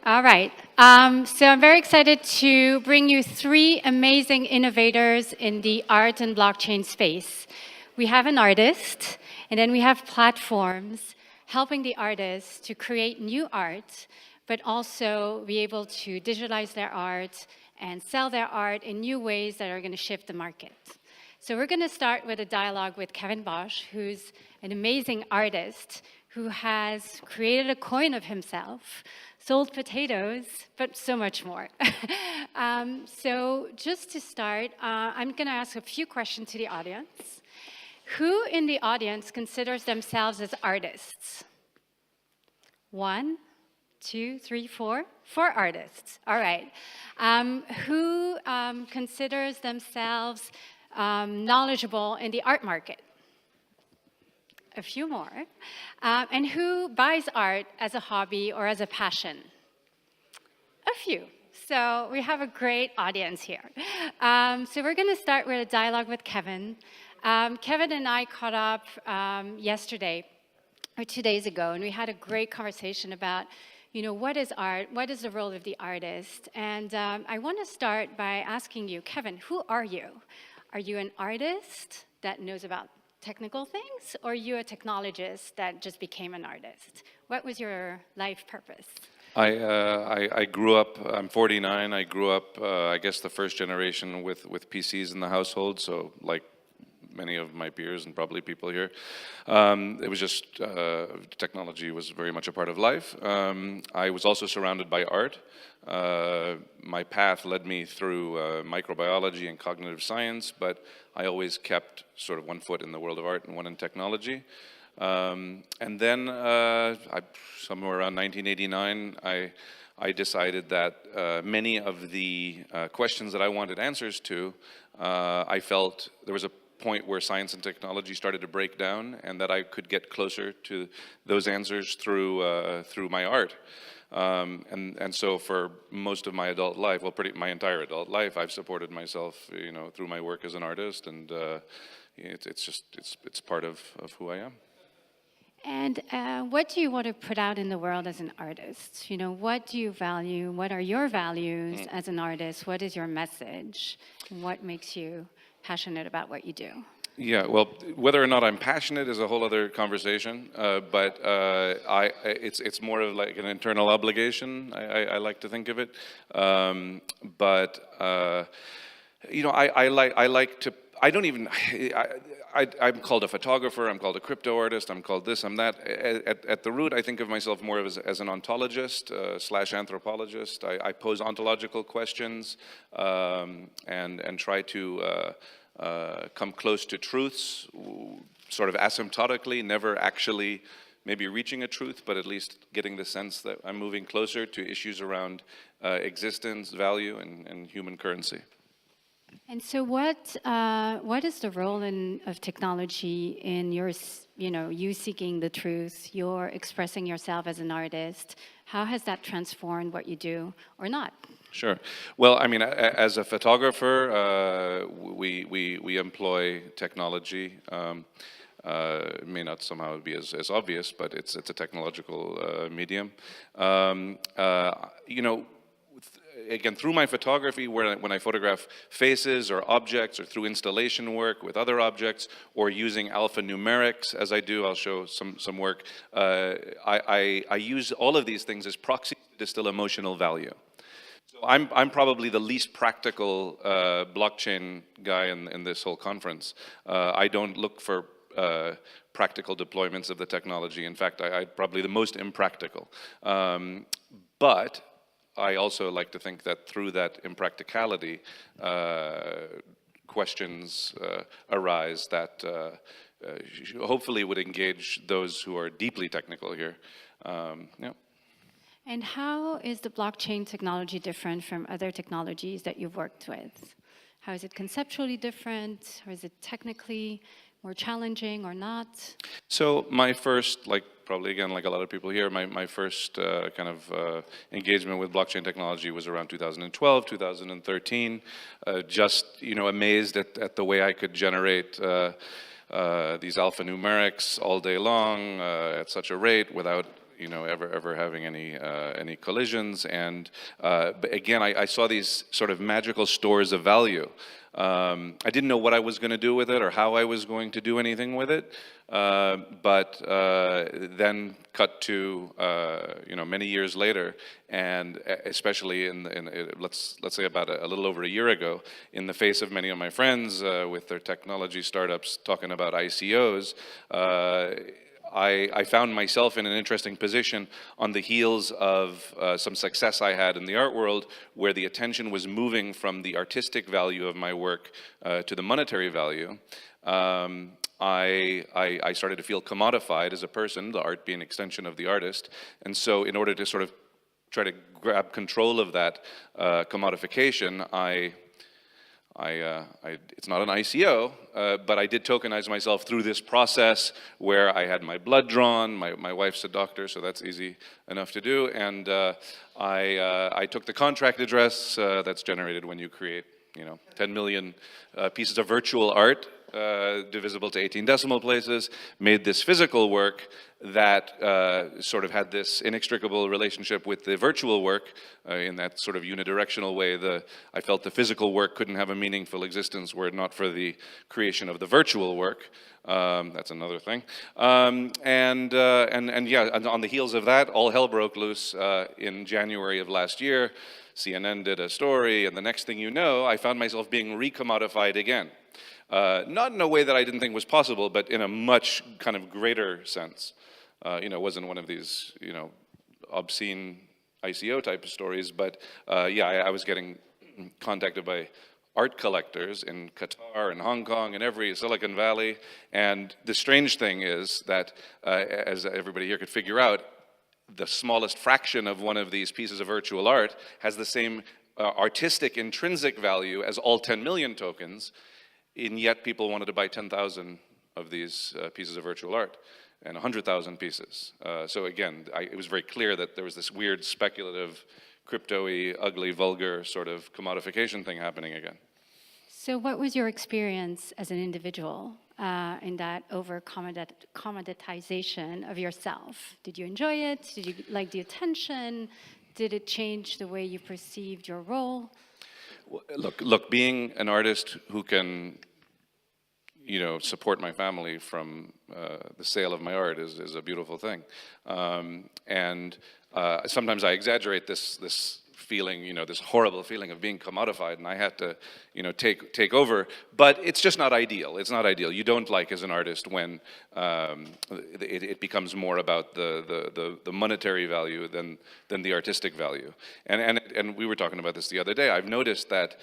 All right. So I'm very excited to bring you three amazing innovators in the art and blockchain space. We have an artist, and then we have platforms helping the artists to create new art, but also be able to digitalize their art and sell their art in new ways that are going to shift the market. So we're going to start with a dialogue with Kevin Abosch, who's an amazing artist who has created a coin of himself, sold potatoes, but so much more. So just to start, I'm going to ask a few questions to the audience. Who in the audience considers themselves as artists? 1, 2, 3, 4? 4 artists. All right. Who considers themselves knowledgeable in the art market? A few more. And who buys art as a hobby or as a passion? A few. So we have a great audience here. So we're going to start with a dialogue with Kevin. Kevin and I caught up yesterday or 2 days ago, and we had a great conversation about, what is art? What is the role of the artist? And I want to start by asking you, Kevin, who are you? Are you an artist that knows about technical things, or are you a technologist that just became an artist? What was your life purpose? I grew up, I'm 49, I grew up, I guess the first generation with PCs in the household, so like many of my peers and probably people here. It was just, technology was very much a part of life. I was also surrounded by art. My path led me through microbiology and cognitive science, but I always kept sort of one foot in the world of art and one in technology. And then somewhere around 1989, I decided that many of the questions that I wanted answers to, I felt there was a point where science and technology started to break down, and that I could get closer to those answers through my art. And so for most of my adult life, well, my entire adult life, I've supported myself, through my work as an artist, and it's part of who I am. And what do you want to put out in the world as an artist? What do you value? What are your values as an artist? What is your message? What makes you passionate about what you do? Yeah, well, whether or not I'm passionate is a whole other conversation, but it's more of like an internal obligation, I like to think of it. I like to, I don't even, I'm called a photographer, I'm called a crypto artist, I'm called this, I'm that. At the root, I think of myself more as an ontologist / anthropologist. I pose ontological questions and try to come close to truths, sort of asymptotically, never actually maybe reaching a truth, but at least getting the sense that I'm moving closer to issues around existence, value, and human currency. And so what is the role of technology in you seeking the truth, you're expressing yourself as an artist? How has that transformed what you do or not? Sure. Well, I mean, as a photographer, we employ technology. It may not somehow be as obvious, but it's a technological medium. Again, through my photography, when I photograph faces or objects, or through installation work with other objects, or using alphanumerics, as I do, I'll show some work. I use all of these things as proxies to distill emotional value. So I'm probably the least practical blockchain guy in this whole conference. I don't look for practical deployments of the technology. In fact, I'm probably the most impractical. But I also like to think that through that impracticality, questions arise that hopefully would engage those who are deeply technical here. Yeah. And how is the blockchain technology different from other technologies that you've worked with? How is it conceptually different, or is it technically more challenging or not? So my first, probably again, like a lot of people here, my first kind of engagement with blockchain technology was around 2012, 2013. Just, amazed at the way I could generate these alphanumerics all day long at such a rate without ever having any collisions. And but again, I saw these sort of magical stores of value. I didn't know what I was going to do with it or how I was going to do anything with it. But then cut to many years later, and especially let's say about a little over a year ago, in the face of many of my friends with their technology startups talking about ICOs, I found myself in an interesting position on the heels of some success I had in the art world, where the attention was moving from the artistic value of my work to the monetary value. I started to feel commodified as a person, the art being an extension of the artist. And so in order to sort of try to grab control of that commodification, it's not an ICO, but I did tokenize myself through this process where I had my blood drawn. My wife's a doctor, so that's easy enough to do. And I took the contract address that's generated when you create 10 million pieces of virtual art, divisible to 18 decimal places, made this physical work that sort of had this inextricable relationship with the virtual work in that sort of unidirectional way. I felt the physical work couldn't have a meaningful existence were it not for the creation of the virtual work. That's another thing. And yeah, on the heels of that, all hell broke loose in January of last year. CNN did a story, and the next thing you know, I found myself being recommodified again. Not in a way that I didn't think was possible, but in a much kind of greater sense. It wasn't one of these, obscene ICO type of stories, but yeah, I was getting contacted by art collectors in Qatar and Hong Kong and every Silicon Valley. And the strange thing is that, as everybody here could figure out, the smallest fraction of one of these pieces of virtual art has the same artistic intrinsic value as all 10 million tokens, and yet people wanted to buy 10,000 of these pieces of virtual art and 100,000 pieces. So again, it was very clear that there was this weird speculative, crypto-y, ugly, vulgar sort of commodification thing happening again. So what was your experience as an individual in that over-commoditization of yourself? Did you enjoy it? Did you like the attention? Did it change the way you perceived your role? Look, being an artist who can, support my family from the sale of my art is a beautiful thing. And sometimes I exaggerate this feeling, this horrible feeling of being commodified, and I had to, take over. But it's just not ideal. It's not ideal. You don't like, as an artist, when it becomes more about the monetary value than the artistic value. And we were talking about this the other day. I've noticed that,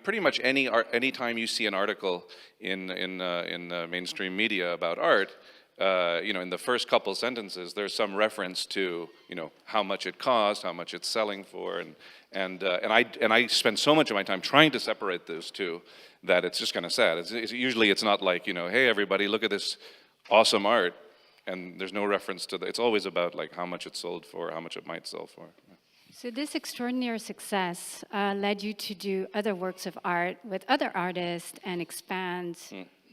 pretty much any time you see an article in mainstream media about art, in the first couple sentences, there's some reference to, how much it costs, how much it's selling for, and I spend so much of my time trying to separate those two that it's just kind of sad. Usually it's not like, hey everybody, look at this awesome art, and there's no reference to it's always about like how much it sold for, how much it might sell for. So this extraordinary success led you to do other works of art with other artists and expand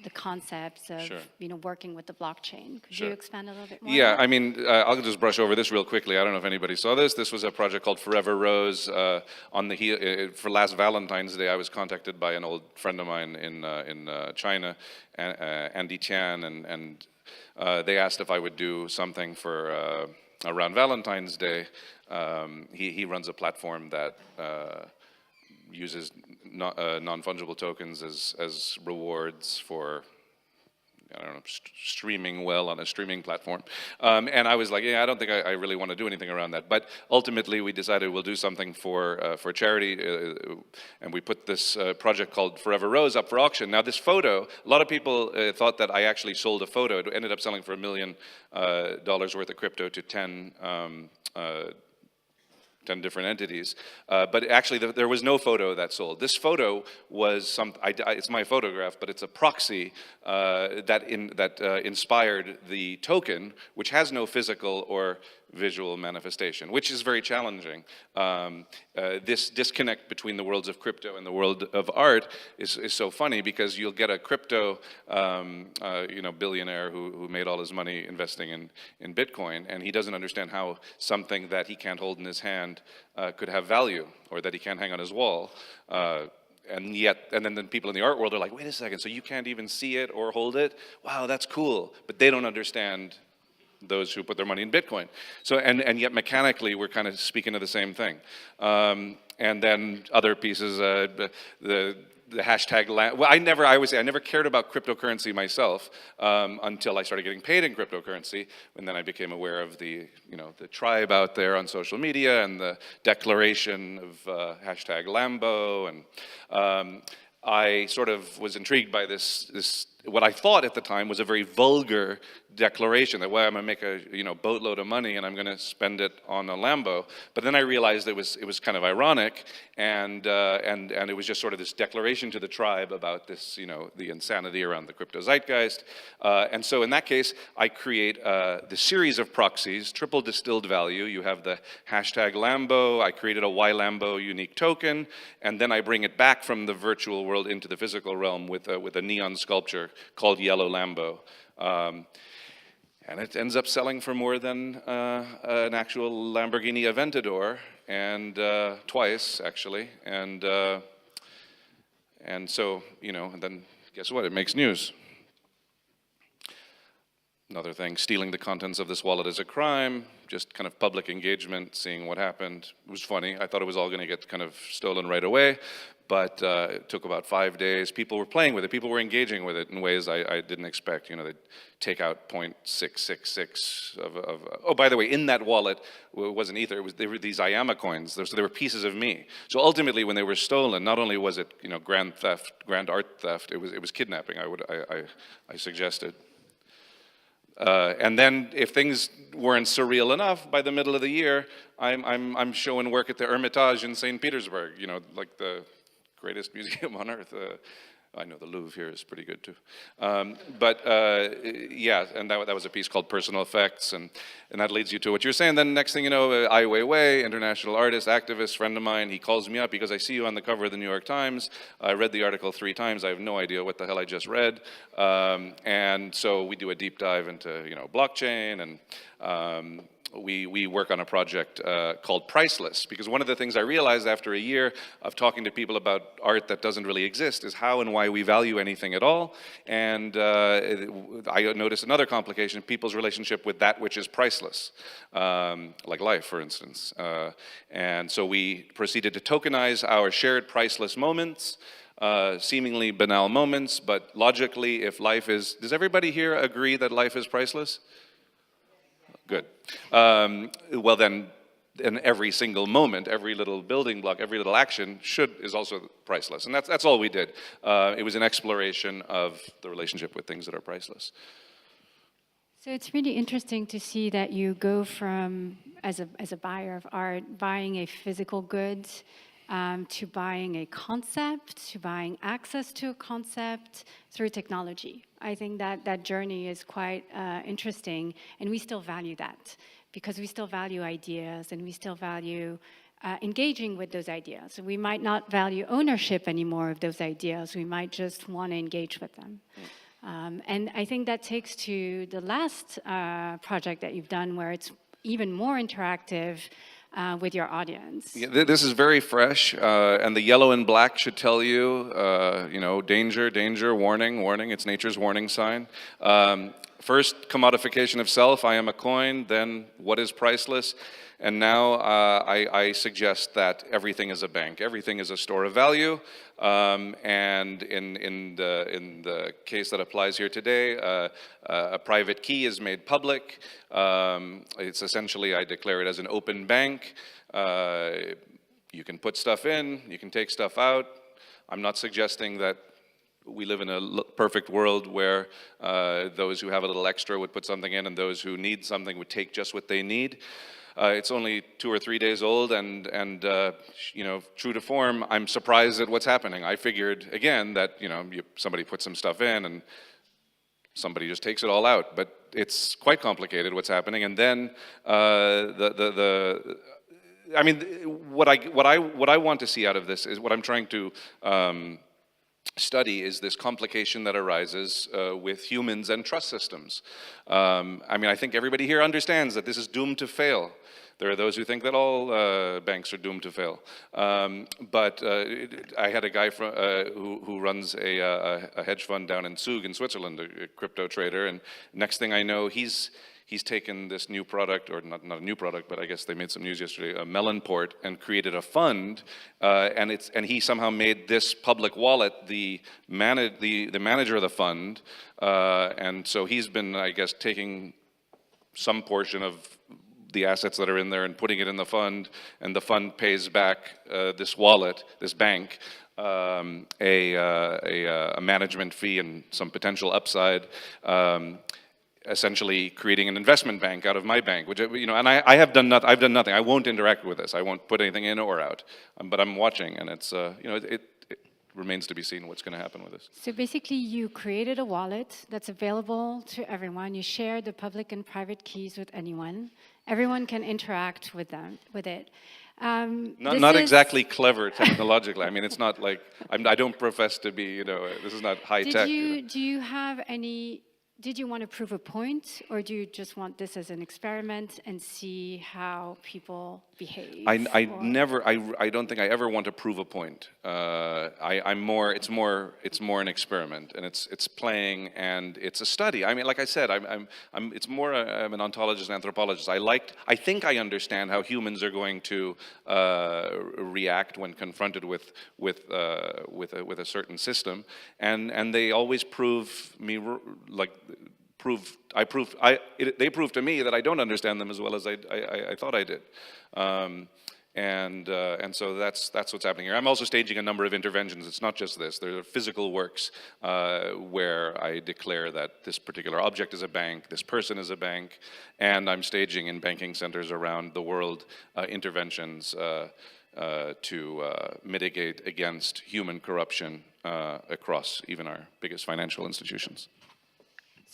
the concepts of Sure. Working with the blockchain. Could Sure. you expand a little bit more? Yeah, I'll just brush over this real quickly. I don't know if anybody saw this. This was a project called Forever Rose. For last Valentine's Day, I was contacted by an old friend of mine in China, Andy Tian, and they asked if I would do something for around Valentine's Day. He runs a platform that uses non-fungible tokens as rewards for, streaming well on a streaming platform. And I was like, yeah, I don't think I really want to do anything around that. But ultimately, we decided we'll do something for charity, and we put this project called Forever Rose up for auction. Now, this photo, a lot of people thought that I actually sold a photo. It ended up selling for $1 million worth of crypto to 10 different entities, but actually there was no photo that sold. This photo was it's my photograph, but it's a proxy that inspired the token, which has no physical or visual manifestation, which is very challenging. This disconnect between the worlds of crypto and the world of art is so funny, because you'll get a crypto billionaire who made all his money investing in Bitcoin, and he doesn't understand how something that he can't hold in his hand could have value, or that he can't hang on his wall. And then the people in the art world are like, wait a second, so you can't even see it or hold it? Wow, that's cool. But they don't understand those who put their money in Bitcoin. So, and yet mechanically, we're kind of speaking of the same thing. And then other pieces, the hashtag, well, I never cared about cryptocurrency myself until I started getting paid in cryptocurrency, and then I became aware of the tribe out there on social media and the declaration of hashtag Lambo, and I sort of was intrigued by this what I thought at the time was a very vulgar declaration that, well, I'm going to make a boatload of money and I'm going to spend it on a Lambo. But then I realized it was kind of ironic, and it was just sort of this declaration to the tribe about this, the insanity around the crypto zeitgeist. And so in that case, I create the series of proxies, triple distilled value. You have the hashtag Lambo. I created a YLambo unique token, and then I bring it back from the virtual world into the physical realm with a neon sculpture called Yellow Lambo. And it ends up selling for more than an actual Lamborghini Aventador, and twice actually, and so and then guess what? It makes news. Another thing, stealing the contents of this wallet is a crime. Just kind of public engagement, seeing what happened. It was funny. I thought it was all going to get kind of stolen right away, but it took about 5 days. People were playing with it. People were engaging with it in ways I didn't expect. They'd take out 0.666 of oh, by the way, in that wallet wasn't Ether. They were these IAMA coins. So there were pieces of me. So ultimately, when they were stolen, not only was it grand theft, grand art theft, it was kidnapping. I suggested. And then, if things weren't surreal enough, by the middle of the year, I'm showing work at the Hermitage in St. Petersburg. Like the greatest museum on earth. I know the Louvre here is pretty good too. Yeah, and that was a piece called Personal Effects, and that leads you to what you're saying. Then next thing you know, Ai Weiwei, international artist, activist, friend of mine, he calls me up because I see you on the cover of the New York Times. I read the article 3 times. I have no idea what the hell I just read. And so we do a deep dive into blockchain, and we work on a project called Priceless, because one of the things I realized after a year of talking to people about art that doesn't really exist is how and why we value anything at all. And I noticed another complication, people's relationship with that which is priceless, like life, for instance. And so we proceeded to tokenize our shared priceless moments, seemingly banal moments, but logically, if life is, does everybody here agree that life is priceless? Good. Well then, in every single moment, every little building block, every little action is also priceless. And that's all we did. It was an exploration of the relationship with things that are priceless. So it's really interesting to see that you go from, as a buyer of art, buying a physical good, to buying a concept, to buying access to a concept through technology. I think that journey is quite interesting, and we still value that, because we still value ideas, and we still value engaging with those ideas. So we might not value ownership anymore of those ideas. We might just want to engage with them. And I think that takes to the last project that you've done, where it's even more interactive with your audience. Yeah, this is very fresh, and the yellow and black should tell you, danger, danger, warning, warning. It's nature's warning sign. First, commodification of self, I am a coin, then what is priceless, and now I suggest that everything is a bank, everything is a store of value, and in the case that applies here today, a private key is made public. It's essentially, I declare it as an open bank. You can put stuff in, you can take stuff out. I'm not suggesting that we live in a perfect world where those who have a little extra would put something in, and those who need something would take just what they need. It's only 2 or 3 days old, and true to form, I'm surprised at what's happening. I figured, again, that somebody put some stuff in, and somebody just takes it all out. But it's quite complicated what's happening. And then I mean, what I want to see out of this is what I'm trying to study is this complication that arises with humans and trust systems. I mean, I think everybody here understands that this is doomed to fail. There are those who think that all banks are doomed to fail. But I had a guy who runs a hedge fund down in Zug in Switzerland, a crypto trader, and next thing I know, he's taken this new product, or not a new product, but I guess they made some news yesterday, a Melonport, and created a fund, and he somehow made this public wallet the manager of the fund, and so he's been, I guess, taking some portion of the assets that are in there and putting it in the fund, and the fund pays back this wallet, this bank, a management fee and some potential upside. Essentially creating an investment bank out of my bank, which, you know, and I have done nothing. I've done nothing. I won't interact with this. I won't put anything in or out. But I'm watching, and it's you know, it remains to be seen what's going to happen with this. So basically, you created a wallet that's available to everyone. You share the public and private keys with anyone. Everyone can interact with it. Not exactly clever technologically. I mean, it's not like I don't profess to be. You know, this is not high tech. Do you have any? Did you want to prove a point, or do you just want this as an experiment and see how people behave? I don't think I ever want to prove a point. It's more an experiment, and it's playing, and it's a study. I mean, like I said, I'm an ontologist, anthropologist. I think I understand how humans are going to react when confronted with a certain system, and they always prove me they prove to me that I don't understand them as well as I thought I did. And so that's what's happening here. I'm also staging a number of interventions. It's not just this. There are physical works where I declare that this particular object is a bank, this person is a bank, and I'm staging in banking centers around the world interventions to mitigate against human corruption across even our biggest financial institutions.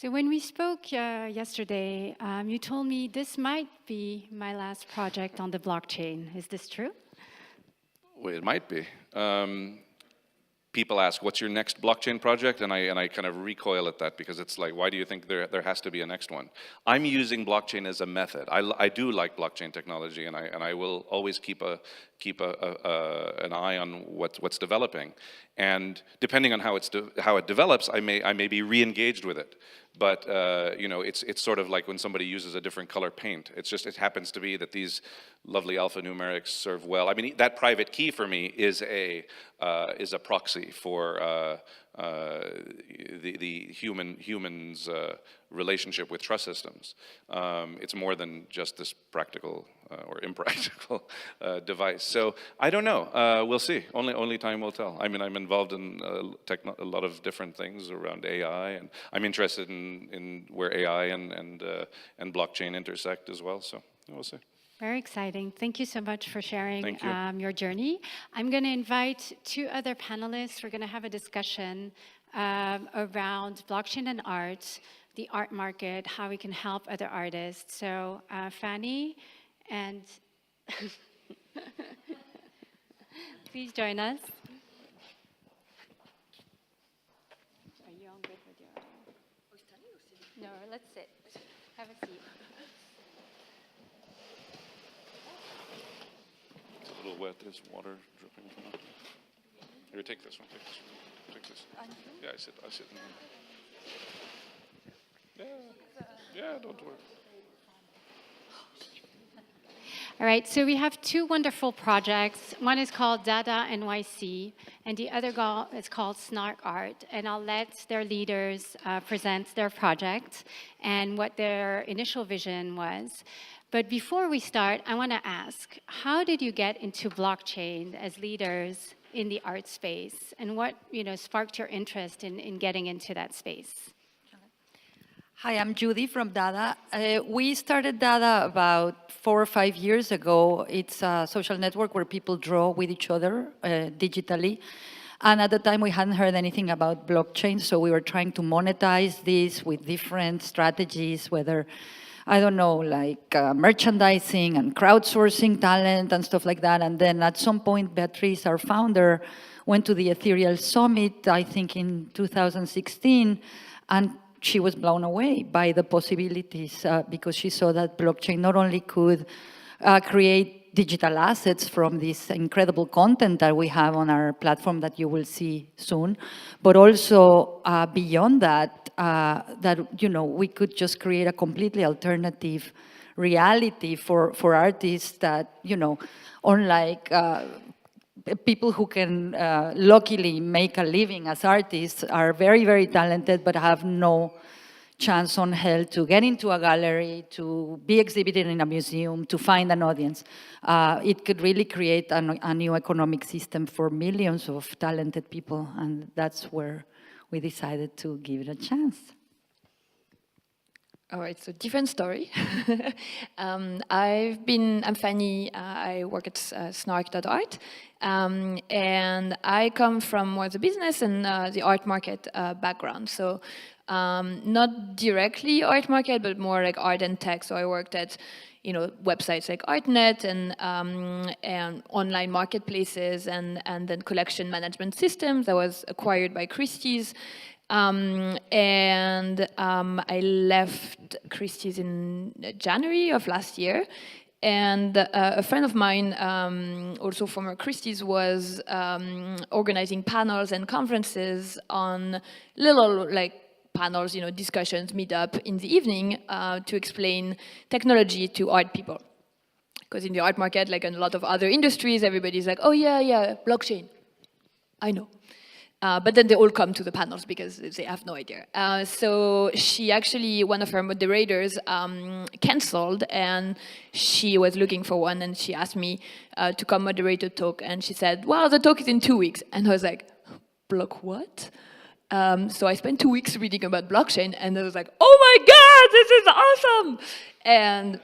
So when we spoke yesterday, you told me this might be my last project on the blockchain. Is this true? Well, it might be. People ask, what's your next blockchain project? And I kind of recoil at that, because it's like, why do you think there has to be a next one? I'm using blockchain as a method. I do like blockchain technology, and I will always keep an eye on what's developing. And depending on how it develops, I may be re-engaged with it. But you know, it's sort of like when somebody uses a different color paint. It happens to be that these lovely alphanumerics serve well. I mean, that private key for me is a proxy for the human's relationship with trust systems. It's more than just this practical or impractical device. So I don't know. We'll see. Only time will tell. I mean, I'm involved in a lot of different things around AI, and I'm interested in where AI and blockchain intersect as well. So we'll see. Very exciting. Thank you so much for sharing your journey. I'm going to invite two other panelists. We're going to have a discussion around blockchain and art, the art market, how we can help other artists. So Fanny and please join us. Are you all good with your audio? No, let's sit. Have a seat. It's a little wet. There's water dripping from it. Here, take this one. Take this. Yeah, I sit in here. Yeah, don't worry. All right, so we have two wonderful projects. One is called Dada NYC, and the other is called Snark Art. And I'll let their leaders present their project and what their initial vision was. But before we start, I want to ask, how did you get into blockchain as leaders in the art space? And what sparked your interest in getting into that space? Hi, I'm Judy from Dada. We started Dada about 4 or 5 years ago. It's a social network where people draw with each other digitally. And at the time, we hadn't heard anything about blockchain, so we were trying to monetize this with different strategies, whether, I don't know, like merchandising and crowdsourcing talent and stuff like that. And then at some point, Beatriz, our founder, went to the Ethereum Summit, I think in 2016, and she was blown away by the possibilities because she saw that blockchain not only could create digital assets from this incredible content that we have on our platform that you will see soon, but also beyond that, we could just create a completely alternative reality for artists that, unlike people who can luckily make a living as artists are very, very talented, but have no chance on hell to get into a gallery, to be exhibited in a museum, to find an audience. It could really create a new economic system for millions of talented people, and that's where we decided to give it a chance. All right, so different story. I'm Fanny, I work at snark.art, and I come from more the business and the art market background. So not directly art market, but more like art and tech. So I worked at websites like ArtNet and online marketplaces and then collection management systems that was acquired by Christie's. I left Christie's in January of last year. And a friend of mine, also former Christie's, was organizing panels and conferences on little panels, discussions, meet up in the evening to explain technology to art people. Because in the art market, like in a lot of other industries, everybody's like, oh yeah, blockchain. I know. But then they all come to the panels because they have no idea. So she actually, one of her moderators canceled, and she was looking for one, and she asked me to come moderate a talk, and she said, well, the talk is in 2 weeks. And I was like, block what? So I spent 2 weeks reading about blockchain, and I was like, oh my God, this is awesome! And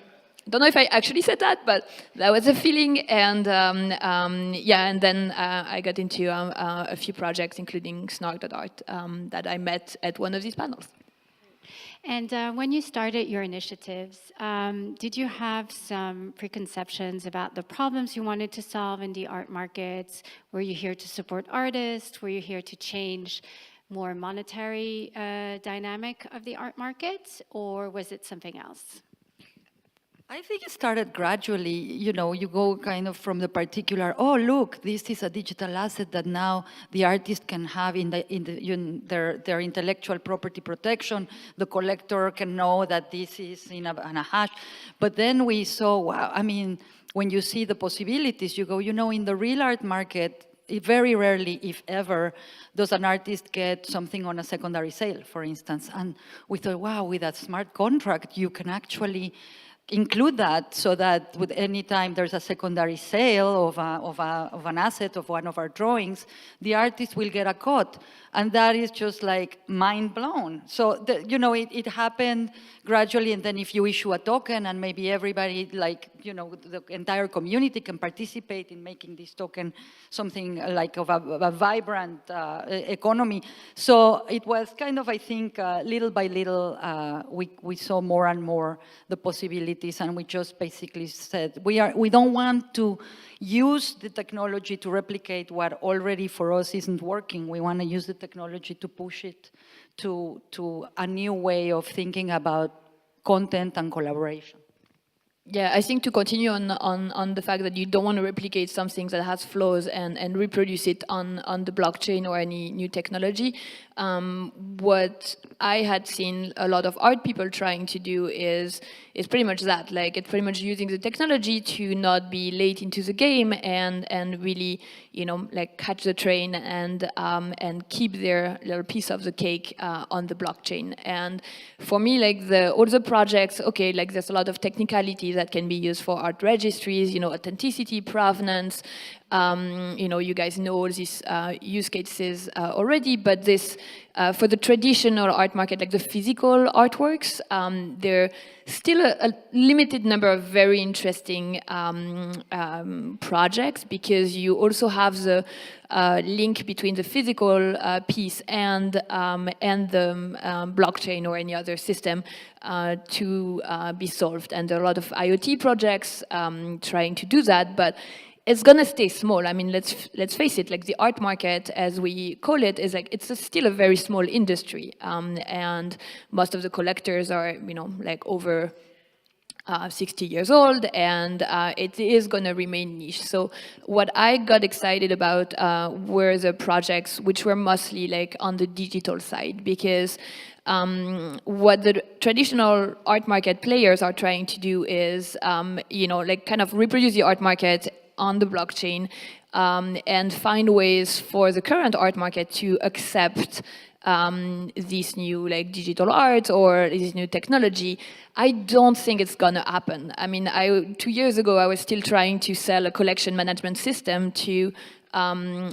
I don't know if I actually said that, but that was a feeling, and and then I got into a few projects, including snark.art, that I met at one of these panels. And when you started your initiatives, did you have some preconceptions about the problems you wanted to solve in the art markets? Were you here to support artists? Were you here to change more monetary dynamic of the art market, or was it something else? I think it started gradually. You go kind of from the particular, oh, look, this is a digital asset that now the artist can have in their intellectual property protection. The collector can know that this is in a hash. But then we saw, wow, I mean, when you see the possibilities, you go, in the real art market, very rarely, if ever, does an artist get something on a secondary sale, for instance. And we thought, wow, with that smart contract, you can actually include that so that with any time there's a secondary sale of an asset of one of our drawings, the artist will get a cut. And that is just like mind blown. So, it happened gradually. And then if you issue a token and maybe everybody, the entire community can participate in making this token something like of a vibrant economy. So it was kind of, I think, little by little, we saw more and more the possibilities. And we just basically said, we don't want to use the technology to replicate what already for us isn't working. We want to use the technology to push it to a new way of thinking about content and collaboration. Yeah, I think to continue on the fact that you don't want to replicate something that has flaws and reproduce it on the blockchain or any new technology. What I had seen a lot of art people trying to do is pretty much that. Like, it's pretty much using the technology to not be late into the game and really, catch the train and keep their little piece of the cake on the blockchain. And for me, all the projects, there's a lot of technicality that can be used for art registries, authenticity, provenance, You know, you guys know all these use cases already, but this, for the traditional art market, like the physical artworks, there are still a limited number of very interesting projects, because you also have the link between the physical piece and the blockchain or any other system to be solved. And there are a lot of IoT projects trying to do that, but it's gonna stay small. I mean, let's face it. Like the art market, as we call it, is like still a very small industry, and most of the collectors are, you know, like over 60 years old, and it is going to remain niche. So what I got excited about were the projects which were mostly like on the digital side, because what the traditional art market players are trying to do is, you know, like kind of reproduce the art market on the blockchain, and find ways for the current art market to accept this new like digital art or this new technology. I don't think it's gonna happen. I mean, 2 years ago, I was still trying to sell a collection management system to,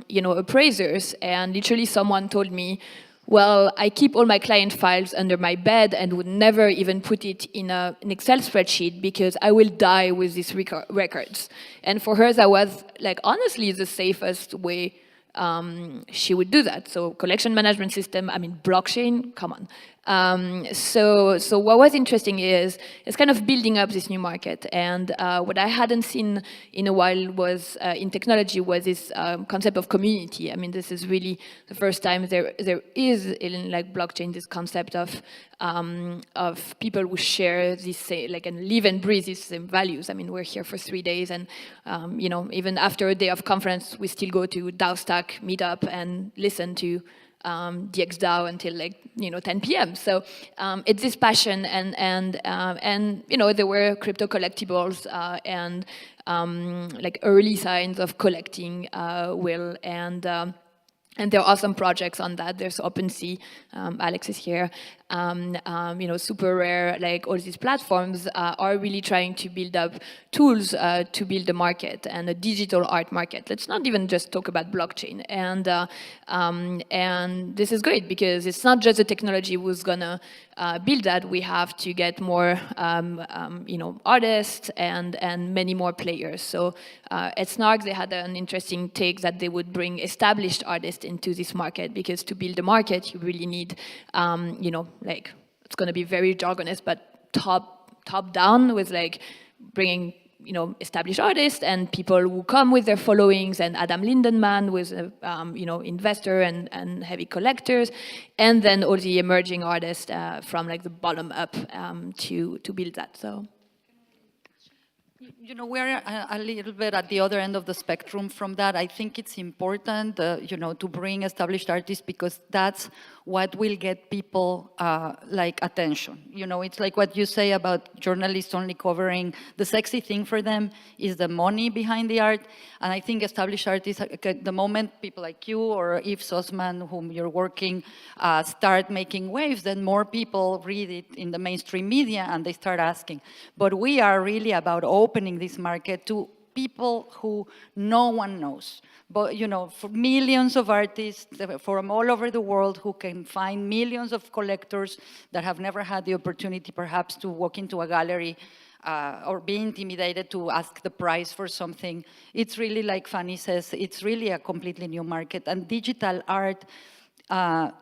you know, appraisers, and literally someone told me, well, I keep all my client files under my bed and would never even put it in an Excel spreadsheet because I will die with these records. And for her, that was like honestly the safest way she would do that. So collection management system, I mean, blockchain, come on. So what was interesting is it's kind of building up this new market. And what I hadn't seen in a while was in technology was this concept of community. I mean, this is really the first time there is in like blockchain this concept of people who share this like and live and breathe these same values. I mean, we're here for 3 days, and you know, even after a day of conference, we still go to DAO Stack meetup and listen to DXDAO until like 10 p.m. So it's this passion, and you know, there were crypto collectibles and like early signs of collecting will, and there are awesome projects on that. There's OpenSea, Alex is here, you know, Super Rare, like all these platforms are really trying to build up tools to build a market and a digital art market. Let's not even just talk about blockchain. And this is great because it's not just the technology who's gonna build that. We have to get more, you know, artists and many more players. So at Snark, they had an interesting take that they would bring established artists into this market, because to build a market, you really need, you know, like, it's going to be very jargonous, but top down, with like bringing, you know, established artists and people who come with their followings, and Adam Lindenman was a, you know, investor and heavy collectors, and then all the emerging artists from like the bottom up to build that. So. You know, we're a little bit at the other end of the spectrum from that. I think it's important, you know, to bring established artists, because that's what will get people like attention. You know, it's like what you say about journalists only covering the sexy thing for them is the money behind the art. And I think established artists, the moment people like you or Yves Sussman, whom you're working, start making waves, then more people read it in the mainstream media and they start asking. But we are really about opening this market to people who no one knows. But, you know, for millions of artists from all over the world who can find millions of collectors that have never had the opportunity perhaps to walk into a gallery or be intimidated to ask the price for something. It's really, like Fanny says, it's really a completely new market. And digital art,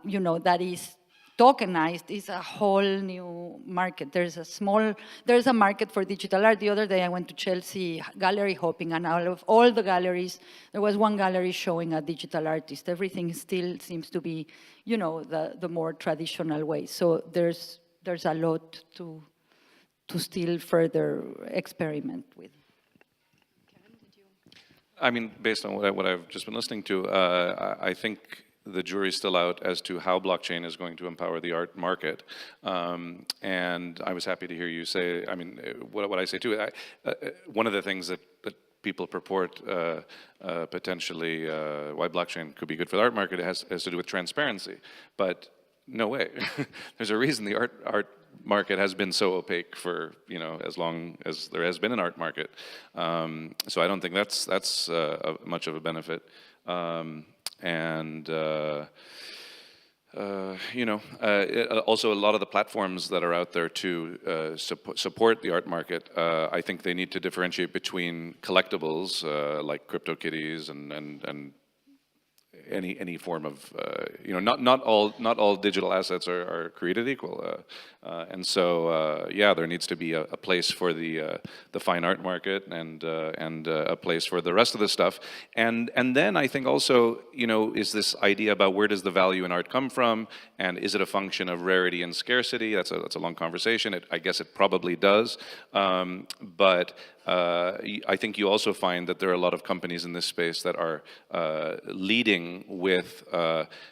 you know, that is tokenized is a whole new market. There's a market for digital art. The other day I went to Chelsea gallery hopping, and out of all the galleries, there was one gallery showing a digital artist. Everything still seems to be, you know, the more traditional way. So there's a lot to still further experiment with. I mean, based on what I've just been listening to, I think the jury's still out as to how blockchain is going to empower the art market. And I was happy to hear you say, I mean, what I say too, one of the things that people purport potentially why blockchain could be good for the art market has to do with transparency. But no way. There's a reason the art market has been so opaque for, you know, as long as there has been an art market. So I don't think that's much of a benefit. You know, also a lot of the platforms that are out there to support the art market, I think they need to differentiate between collectibles like CryptoKitties and any form of you know, not all digital assets are created equal, and so yeah, there needs to be a place for the fine art market and a place for the rest of the stuff, and then I think also, you know, is this idea about where does the value in art come from, and is it a function of rarity and scarcity? That's a long conversation. I guess it probably does, but I think you also find that there are a lot of companies in this space that are leading with,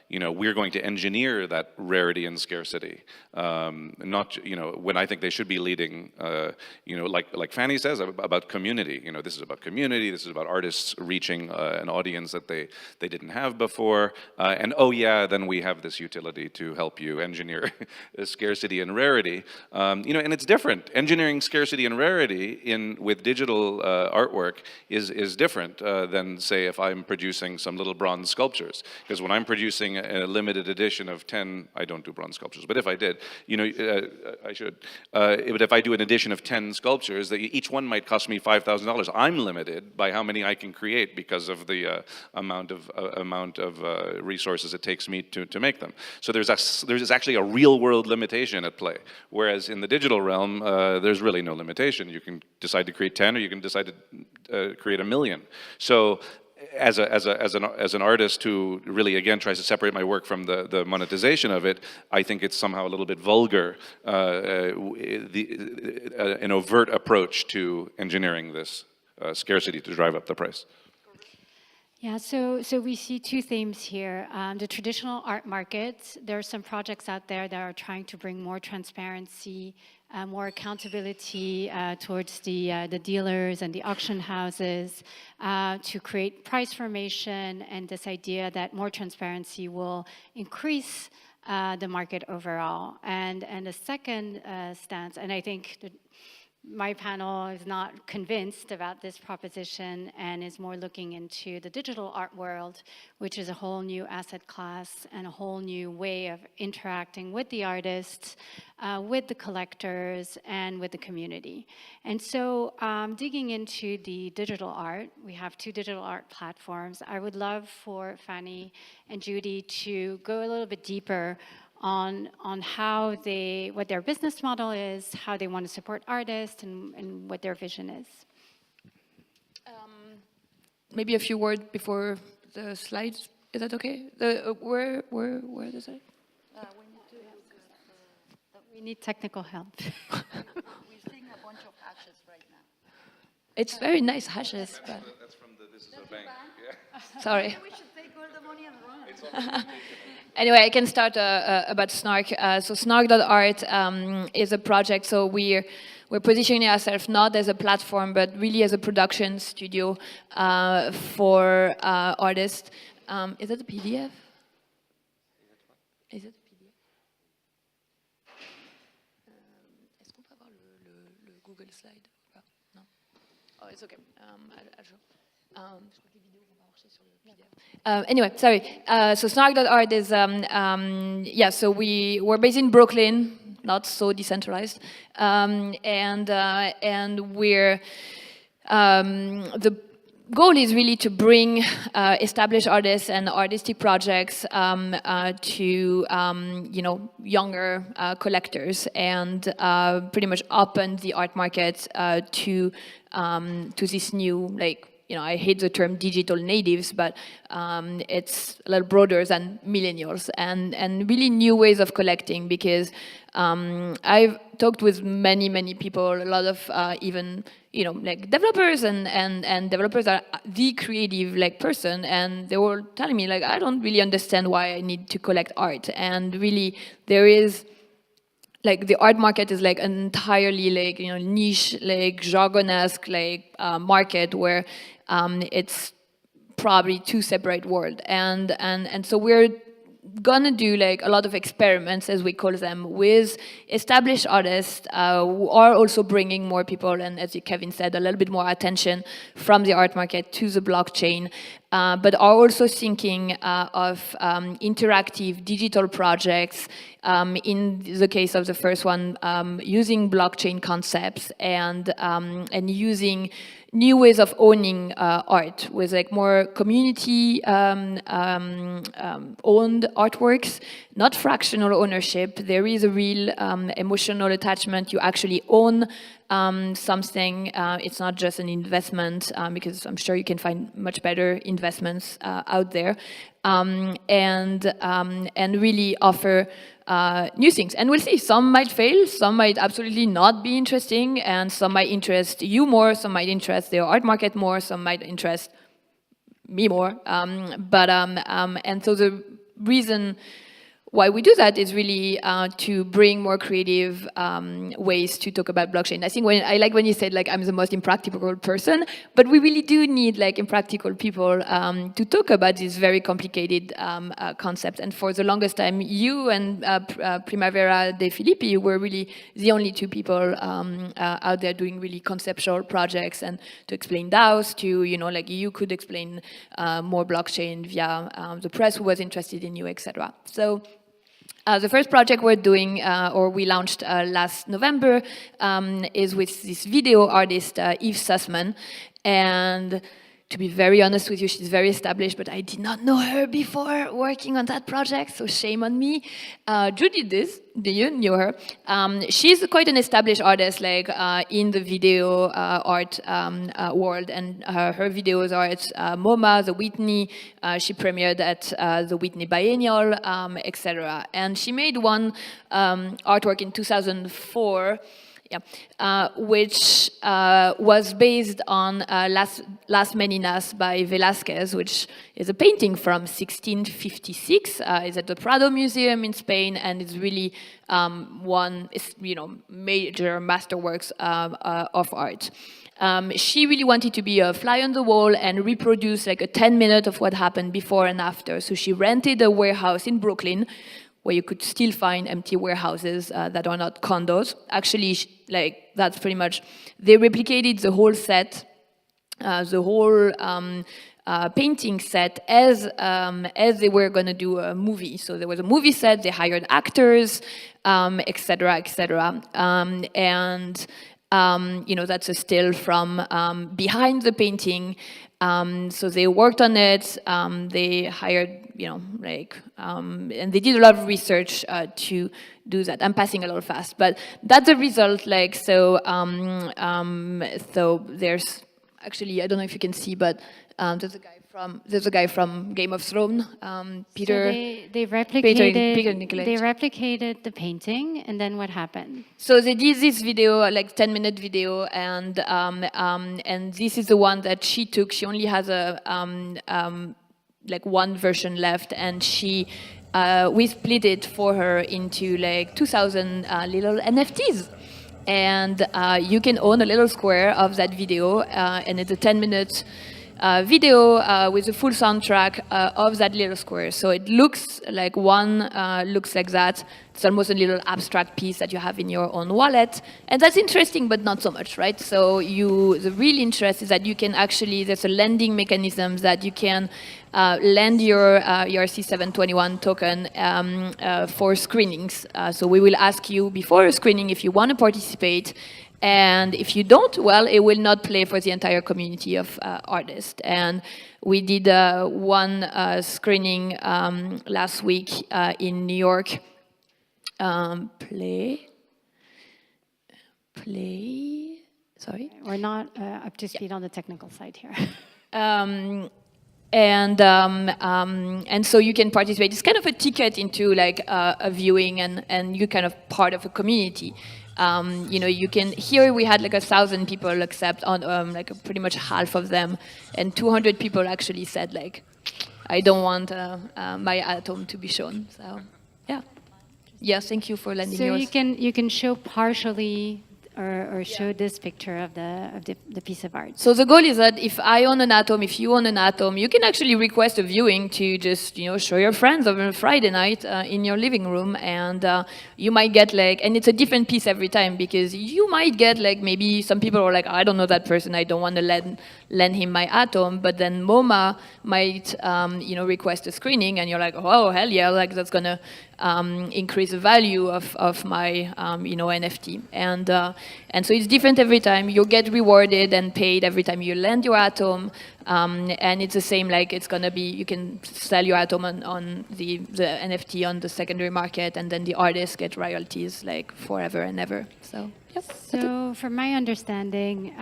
you know, we're going to engineer that rarity and scarcity. Not, you know, when I think they should be leading, you know, like Fanny says about community. You know, this is about community. This is about artists reaching an audience that they didn't have before. And oh yeah, then we have this utility to help you engineer scarcity and rarity. You know, and it's different. Engineering scarcity and rarity with digital artwork is different than, say, if I'm producing some little bronze sculptures. Because when I'm producing a limited edition of 10, I don't do bronze sculptures, but if I did, you know, I should. But if I do an edition of 10 sculptures, each one might cost me $5,000. I'm limited by how many I can create because of the amount of resources it takes me to make them. So there's actually a real world limitation at play. Whereas in the digital realm, there's really no limitation. You can decide to create 10, or you can decide to create 1 million. So as an artist who really, again, tries to separate my work from the monetization of it, I think it's somehow a little bit vulgar, an overt approach to engineering this scarcity to drive up the price. Yeah, so we see two themes here. The traditional art market, there are some projects out there that are trying to bring more transparency, more accountability towards the dealers and the auction houses, to create price formation and this idea that more transparency will increase the market overall. And the second stance, and I think my panel is not convinced about this proposition and is more looking into the digital art world, which is a whole new asset class and a whole new way of interacting with the artists, with the collectors, and with the community. And so digging into the digital art, we have 2 digital art platforms. I would love for Fanny and Judy to go a little bit deeper on how what their business model is, how they want to support artists, and what their vision is. Maybe a few words before the slides. Is that okay? Where the slide? We need technical help. We're seeing a bunch of hashes right now. It's very nice hashes, but That's from This is a Bank. Yeah. sorry. We should take all the money and run. Anyway, I can start about Snark. So Snark.art is a project. So we're positioning ourselves not as a platform, but really as a production studio for artists. Is that a PDF? Is it a PDF? Est-ce qu'on peut avoir le Google slide? Non. Oh, it's okay. I'll show. Anyway, sorry. So Snark.art is, yeah, so we're based in Brooklyn, not so decentralized. And we're, the goal is really to bring established artists and artistic projects to, you know, younger collectors, and pretty much open the art market to this new, like, you know, I hate the term digital natives, but it's a little broader than millennials, and really new ways of collecting, because I've talked with many people, a lot of even, you know, like developers and developers are the creative like person, and they were telling me like, I don't really understand why I need to collect art. And really there is, like, the art market is like an entirely, like, you know, niche, like jargon-esque, like market where it's probably 2 separate worlds, and so we're gonna do like a lot of experiments, as we call them, with established artists who are also bringing more people, and as Kevin said, a little bit more attention from the art market to the blockchain, but are also thinking of interactive digital projects. In the case of the first one, using blockchain concepts and using new ways of owning art with like more community owned artworks, not fractional ownership. There is a real emotional attachment. You actually own something. It's not just an investment, because I'm sure you can find much better investments out there, and really offer new things. And we'll see, some might fail, some might absolutely not be interesting, and some might interest you more, some might interest the art market more, some might interest me more. And so the reason why we do that is really to bring more creative ways to talk about blockchain. I think I like when you said like I'm the most impractical person, but we really do need like impractical people to talk about this very complicated concept. And for the longest time, you and Primavera De Filippi were really the only two people out there doing really conceptual projects and to explain DAOs, to, you know, like you could explain more blockchain via the press who was interested in you, etc. So the first project we're doing, or we launched last November, is with this video artist, Eve Sussman. And to be very honest with you, she's very established, but I did not know her before working on that project, so shame on me. Judy, do you know her? She's quite an established artist, like in the video art world, and her videos are at MoMA, the Whitney. She premiered at the Whitney Biennial, etc. And she made one artwork in 2004. Yeah, which was based on Las Meninas by Velázquez, which is a painting from 1656. It's at the Prado Museum in Spain, and it's really one, major masterworks of art. She really wanted to be a fly on the wall and reproduce like a 10-minute of what happened before and after. So she rented a warehouse in Brooklyn, where you could still find empty warehouses that are not condos. Actually, like that's pretty much, they replicated the whole set, the whole painting set as they were going to do a movie. So there was a movie set, they hired actors, etc., etc. That's a still from behind the painting. So they worked on it, they hired, and they did a lot of research to do that. I'm passing a little fast, but that's the result, so there's, actually, I don't know if you can see, but there's a guy from Game of Thrones, Peter. So they replicated. Peter Nicolette. They replicated the painting, and then what happened? So they did this video, like 10-minute video, and this is the one that she took. She only has one version left, and we split it for her into 2,000 little NFTs. And you can own a little square of that video, and it's a 10-minute video with a full soundtrack of that little square. So it looks like looks like that. It's almost a little abstract piece that you have in your own wallet. And that's interesting, but not so much, right? So the real interest is that you can actually, there's a lending mechanism that you can lend your C721 token for screenings. So we will ask you before a screening if you want to participate. And if you don't, well, it will not play for the entire community of artists. And we did one screening last week in New York. Sorry? We're not up to speed on the technical side here. And so you can participate. It's kind of a ticket into a viewing, and you're kind of part of a community. You can, here we had 1,000 people accept on pretty much half of them, and 200 people actually said I don't want my atom to be shown. So yeah, thank you for lending yours. So you can show partially or show this picture of the piece of art. So the goal is that if I own an atom, if you own an atom, you can actually request a viewing to just, show your friends on a Friday night in your living room, and you might get and it's a different piece every time, because you might get maybe some people are like, I don't know that person, I don't want to lend him my atom, but then MoMA might, request a screening, and you're like, oh, hell yeah, that's gonna increase the value of my, NFT. And so it's different every time. You get rewarded and paid every time you lend your atom. And it's the same, it's gonna be, you can sell your atom on the NFT on the secondary market, and then the artists get royalties forever and ever. So, yep. So, from my understanding,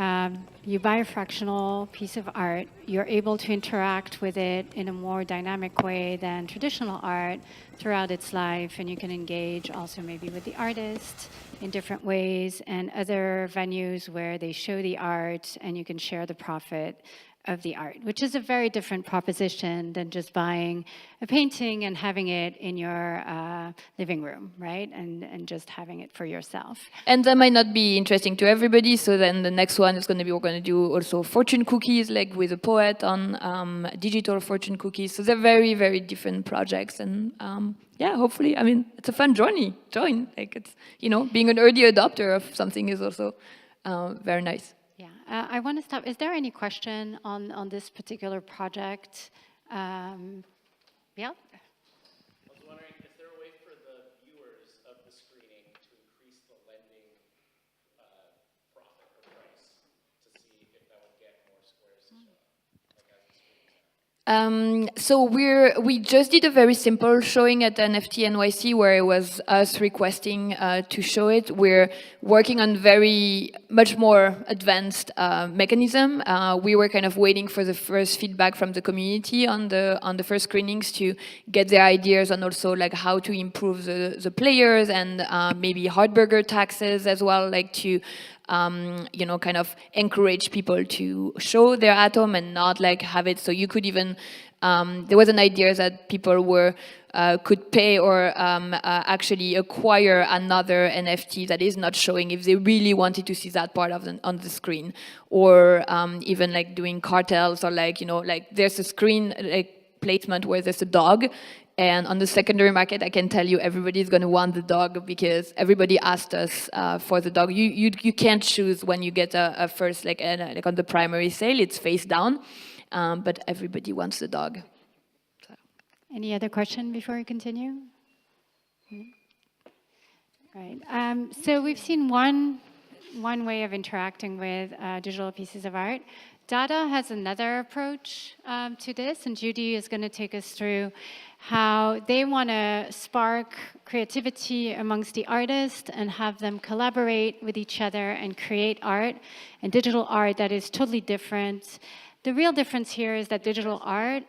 you buy a fractional piece of art, you're able to interact with it in a more dynamic way than traditional art throughout its life, and you can engage also maybe with the artist in different ways, and other venues where they show the art and you can share the profit of the art, which is a very different proposition than just buying a painting and having it in your living room, right? And just having it for yourself. And that might not be interesting to everybody, so then the next one is going to be, we're going to do also fortune cookies, with a poet on digital fortune cookies. So they're very, very different projects, and yeah, hopefully, it's a fun journey. Join, it's, being an early adopter of something is also very nice. Yeah, I want to stop. Is there any question on this particular project? Yeah? I was wondering, is there a way for the viewers of the screening to increase the lending profit or price to see if that would get more squares to show up? So we just did a very simple showing at NFT NYC where it was us requesting to show it. We're working on very much more advanced mechanism. We were kind of waiting for the first feedback from the community on the first screenings to get their ideas on also how to improve the players, and maybe Hardburger taxes as well, to kind of encourage people to show their atom and not have it. So you could even, there was an idea that people could pay or actually acquire another NFT that is not showing if they really wanted to see that part on the screen, or even doing cartels, or there's a screen placement where there's a dog. And on the secondary market, I can tell you everybody's going to want the dog, because everybody asked us for the dog. You can't choose when you get a first, on the primary sale, it's face down, but everybody wants the dog. So. Any other question before we continue? Right. So we've seen one way of interacting with digital pieces of art. Dada has another approach to this, and Judy is going to take us through how they want to spark creativity amongst the artists and have them collaborate with each other and create art, and digital art that is totally different. The real difference here is that digital art,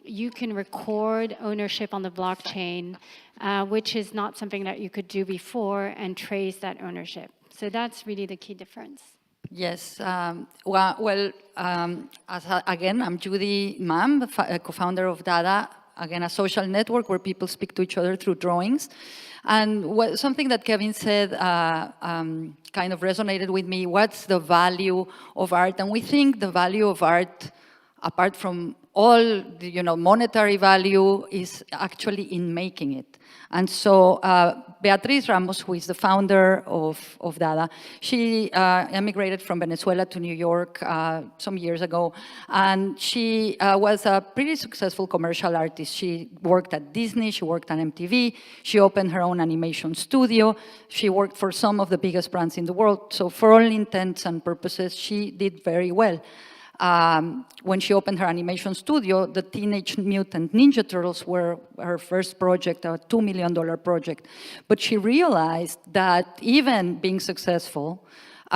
you can record ownership on the blockchain, which is not something that you could do before, and trace that ownership. So that's really the key difference. Yes. Again, I'm Judy Mam, co-founder of Dada. Again, a social network where people speak to each other through drawings. And something that Kevin said kind of resonated with me. What's the value of art? And we think the value of art, apart from all the monetary value, is actually in making it. And so Beatriz Ramos, who is the founder of Dada, she emigrated from Venezuela to New York some years ago, and she was a pretty successful commercial artist. She worked at Disney, she worked at MTV, she opened her own animation studio, she worked for some of the biggest brands in the world. So for all intents and purposes, she did very well. When she opened her animation studio, the Teenage Mutant Ninja Turtles were her first project, a $2 million project. But she realized that even being successful,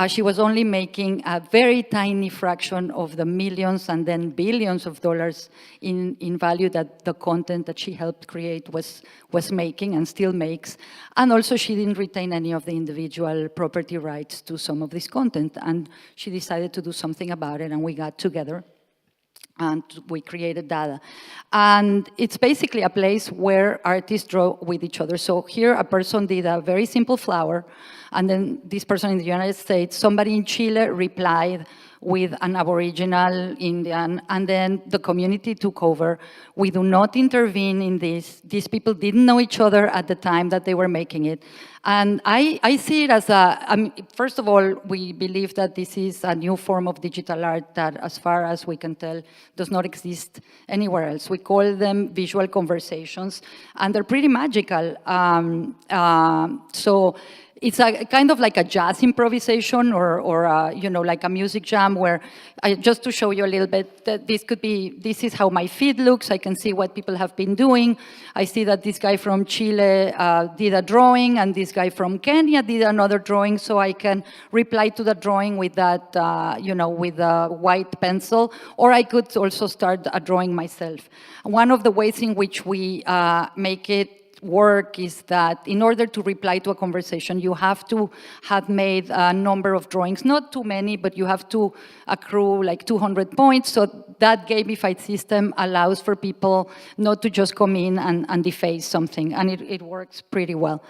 she was only making a very tiny fraction of the millions and then billions of dollars in value that the content that she helped create was making and still makes. And also she didn't retain any of the individual property rights to some of this content. And she decided to do something about it, and we got together. and we created Dada. And it's basically a place where artists draw with each other. So here a person did a very simple flower, and then this person in the United States, somebody in Chile replied with an Aboriginal Indian, and then the community took over. We do not intervene in this. These people didn't know each other at the time that they were making it. And I see it as first of all, we believe that this is a new form of digital art that, as far as we can tell, does not exist anywhere else. We call them visual conversations, and they're pretty magical. So it's a kind of like a jazz improvisation or you know, like a music jam where, just to show you a little bit, that this is how my feed looks. I can see what people have been doing. I see that this guy from Chile did a drawing, and this guy from Kenya did another drawing, so I can reply to the drawing with that, you know, with a white pencil, or I could also start a drawing myself. One of the ways in which we make it work is that in order to reply to a conversation, you have to have made a number of drawings, not too many, but you have to accrue like 200 points. So that gamified system allows for people not to just come in and deface something, and it works pretty well.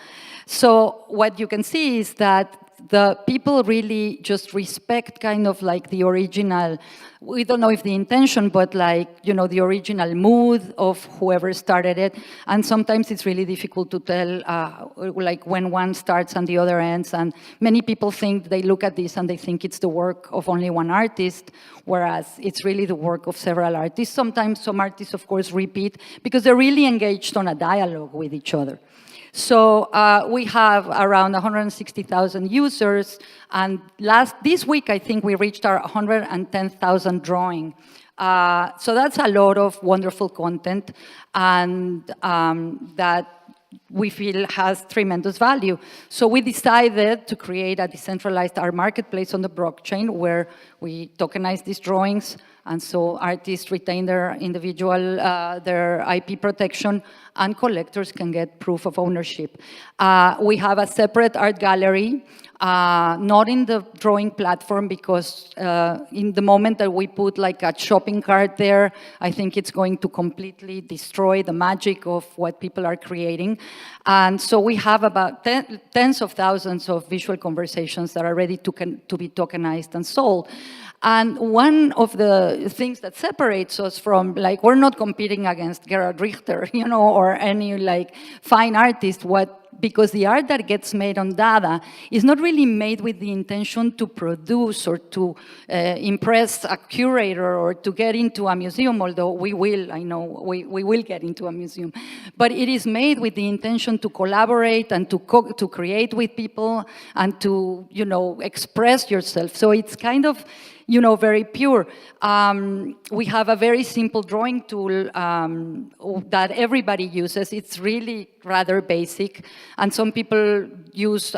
So what you can see is that the people really just respect kind of like the original, we don't know if the intention, but like, you know, the original mood of whoever started it. And sometimes it's really difficult to tell like when one starts and the other ends. And many people think, they look at this and they think it's the work of only one artist, whereas it's really the work of several artists. Sometimes some artists, of course, repeat because they're really engaged on a dialogue with each other. So we have around 160,000 users, and this week I think we reached our 110,000 drawing. So that's a lot of wonderful content, and that we feel has tremendous value. So we decided to create a decentralized art marketplace on the blockchain where we tokenize these drawings, and so artists retain their individual, their IP protection, and collectors can get proof of ownership. We have a separate art gallery, not in the drawing platform, because in the moment that we put like a shopping cart there, I think it's going to completely destroy the magic of what people are creating. And so we have about tens of thousands of visual conversations that are ready to be tokenized and sold. And one of the things that separates us from, like, we're not competing against Gerhard Richter, you know, or any like fine artist, because the art that gets made on Dada is not really made with the intention to produce or to impress a curator or to get into a museum, although we will, I know, we will get into a museum. But it is made with the intention to collaborate and to create with people and to, you know, express yourself. So it's kind of, you know, very pure. We have a very simple drawing tool that everybody uses. It's really rather basic, and some people use,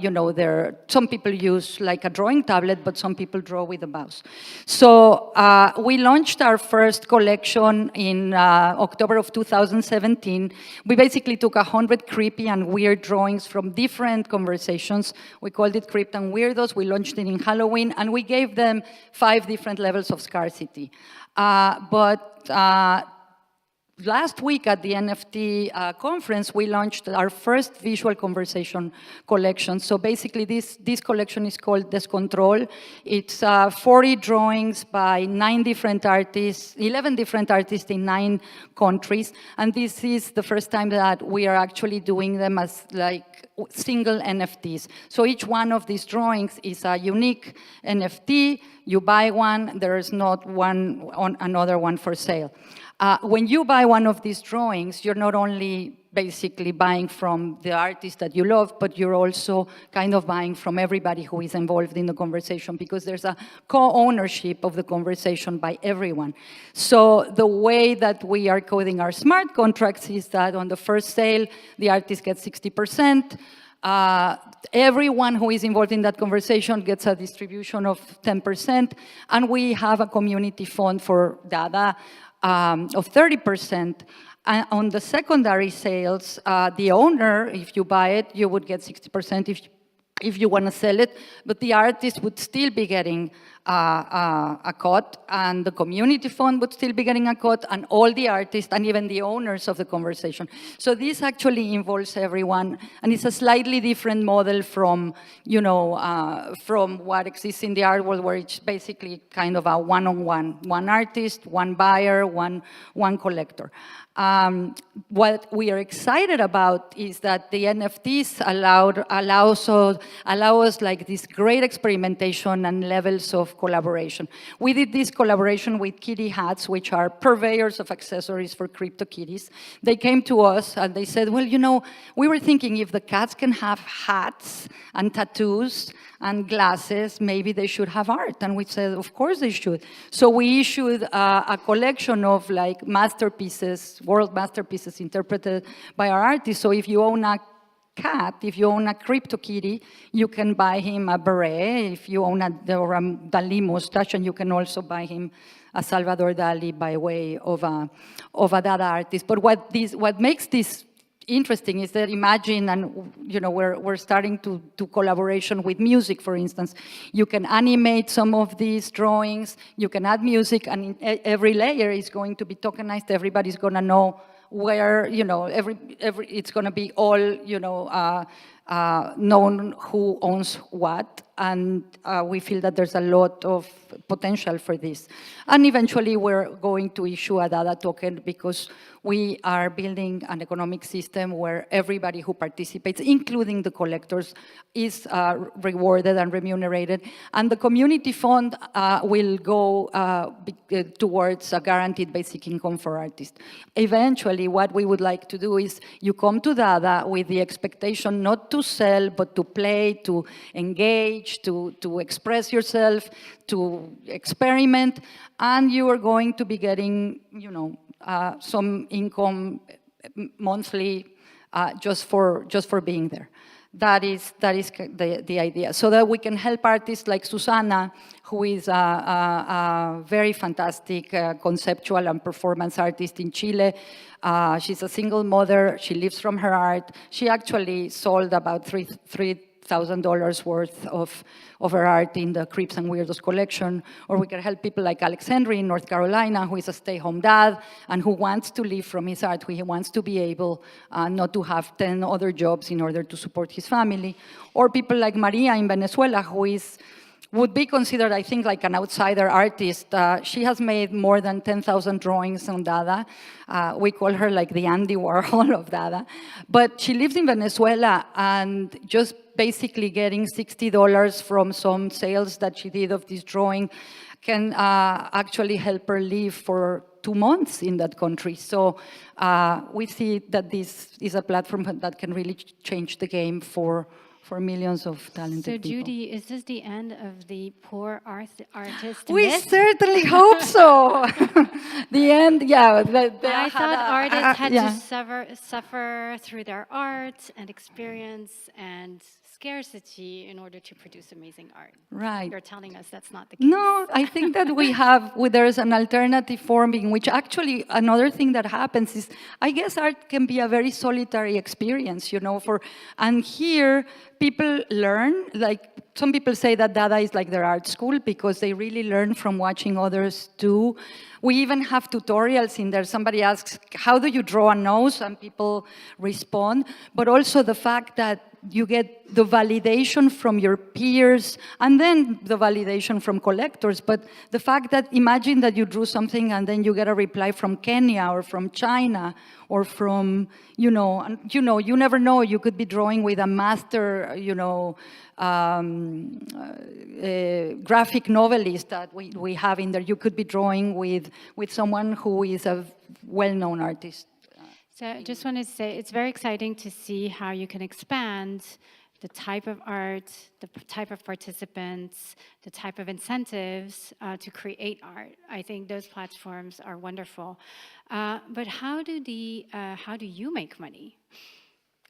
you know, some people use like a drawing tablet, but some people draw with a mouse. So we launched our first collection in October of 2017. We basically took 100 creepy and weird drawings from different conversations. We called it Crypt and Weirdos. We launched it in Halloween, and we gave them 5 different levels of scarcity. Last week at the NFT conference, we launched our first visual conversation collection. So basically, this collection is called Descontrol. It's 40 drawings by 9 different artists, 11 different artists in 9 countries. And this is the first time that we are actually doing them as like single NFTs. So each one of these drawings is a unique NFT. You buy one, there is not another one for sale. When you buy one of these drawings, you're not only basically buying from the artist that you love, but you're also kind of buying from everybody who is involved in the conversation, because there's a co-ownership of the conversation by everyone. So the way that we are coding our smart contracts is that on the first sale, the artist gets 60%. Everyone who is involved in that conversation gets a distribution of 10%, and we have a community fund for Dada of 30%. And on the secondary sales, the owner, if you buy it, you would get 60% if you want to sell it, but the artist would still be getting a cut, and the community fund would still be getting a cut, and all the artists and even the owners of the conversation. So this actually involves everyone, and it's a slightly different model from, from what exists in the art world, where it's basically kind of a one-on-one, one artist, one buyer, one collector. What we are excited about is that the NFTs allow us like this great experimentation and levels of collaboration. We did this collaboration with Kitty Hats, which are purveyors of accessories for crypto kitties. They came to us and they said, well, we were thinking if the cats can have hats and tattoos and glasses, maybe they should have art. And we said, of course they should. So we issued a collection of like masterpieces, world masterpieces interpreted by our artists. So if you own a cat, if you own a crypto kitty, you can buy him a beret. If you own a Dali mustache, and you can also buy him a Salvador Dali by way of a Dada artist. But what makes this interesting is that imagine, and we're starting to do collaboration with music, for instance. You can animate some of these drawings, you can add music, and every layer is going to be tokenized. Everybody's going to know where, it's going to be all, known who owns what, and we feel that there's a lot of potential for this. And eventually we're going to issue a Dada token, because we are building an economic system where everybody who participates, including the collectors, is rewarded and remunerated. And the community fund will go towards a guaranteed basic income for artists. Eventually, what we would like to do is you come to Dada with the expectation not to sell, but to play, to engage, to express yourself, to experiment, and you are going to be getting, some income monthly just for being there. That is the idea, so that we can help artists like Susana, who is a very fantastic conceptual and performance artist in Chile. She's a single mother. She lives from her art. She actually sold about $3,000 worth of her art in the Creeps and Weirdos collection. Or we can help people like Alex Henry in North Carolina, who is a stay-home dad and who wants to live from his art, who he wants to be able not to have 10 other jobs in order to support his family. Or people like Maria in Venezuela, who would be considered, I think, like an outsider artist. She has made more than 10,000 drawings on Dada. We call her like the Andy Warhol of Dada. But she lives in Venezuela, and just basically getting $60 from some sales that she did of this drawing can actually help her live for 2 months in that country. So we see that this is a platform that can really change the game for millions of talented people. So Judy, is this the end of the poor artist We myth? certainly hope so. The end, yeah. I thought artists had to suffer through their art and experience and scarcity in order to produce amazing art. Right. You're telling us that's not the case. No, I think that there's an alternative form in which actually another thing that happens is, I guess art can be a very solitary experience, and here people learn, like some people say that Dada is like their art school because they really learn from watching others do. We even have tutorials in there. Somebody asks, how do you draw a nose? And people respond. But also the fact that you get the validation from your peers and then the validation from collectors. But the fact that, imagine that you drew something and then you get a reply from Kenya or from China or from, you never know. You could be drawing with a master, graphic novelist that we have in there. You could be drawing with someone who is a well-known artist. So I just wanted to say, it's very exciting to see how you can expand the type of art, the type of participants, the type of incentives to create art. I think those platforms are wonderful. But how do you make money?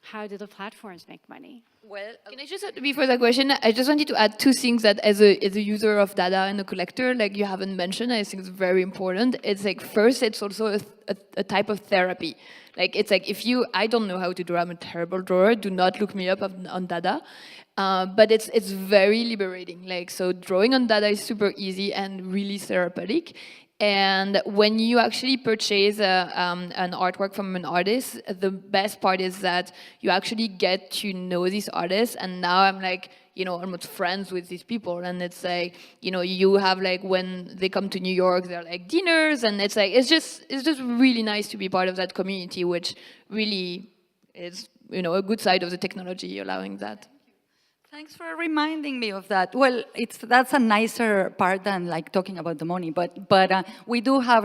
how do the platforms make money? Well, Can I just, before that question, I just wanted to add two things that as a user of data and a collector, like you haven't mentioned, I think it's very important. It's like, first, it's also a type of therapy. Like, it's like, I don't know how to draw, I'm a terrible drawer, do not look me up on data. But it's very liberating. Like, so drawing on data is super easy and really therapeutic. And when you actually purchase an artwork from an artist, the best part is that you actually get to know these artists. And now I'm like, almost friends with these people. And it's like, you have like, when they come to New York, they're like dinners. And it's like, it's just really nice to be part of that community, which really is, a good side of the technology allowing that. thanks for reminding me of that. Well, that's a nicer part than like talking about the money, but we do have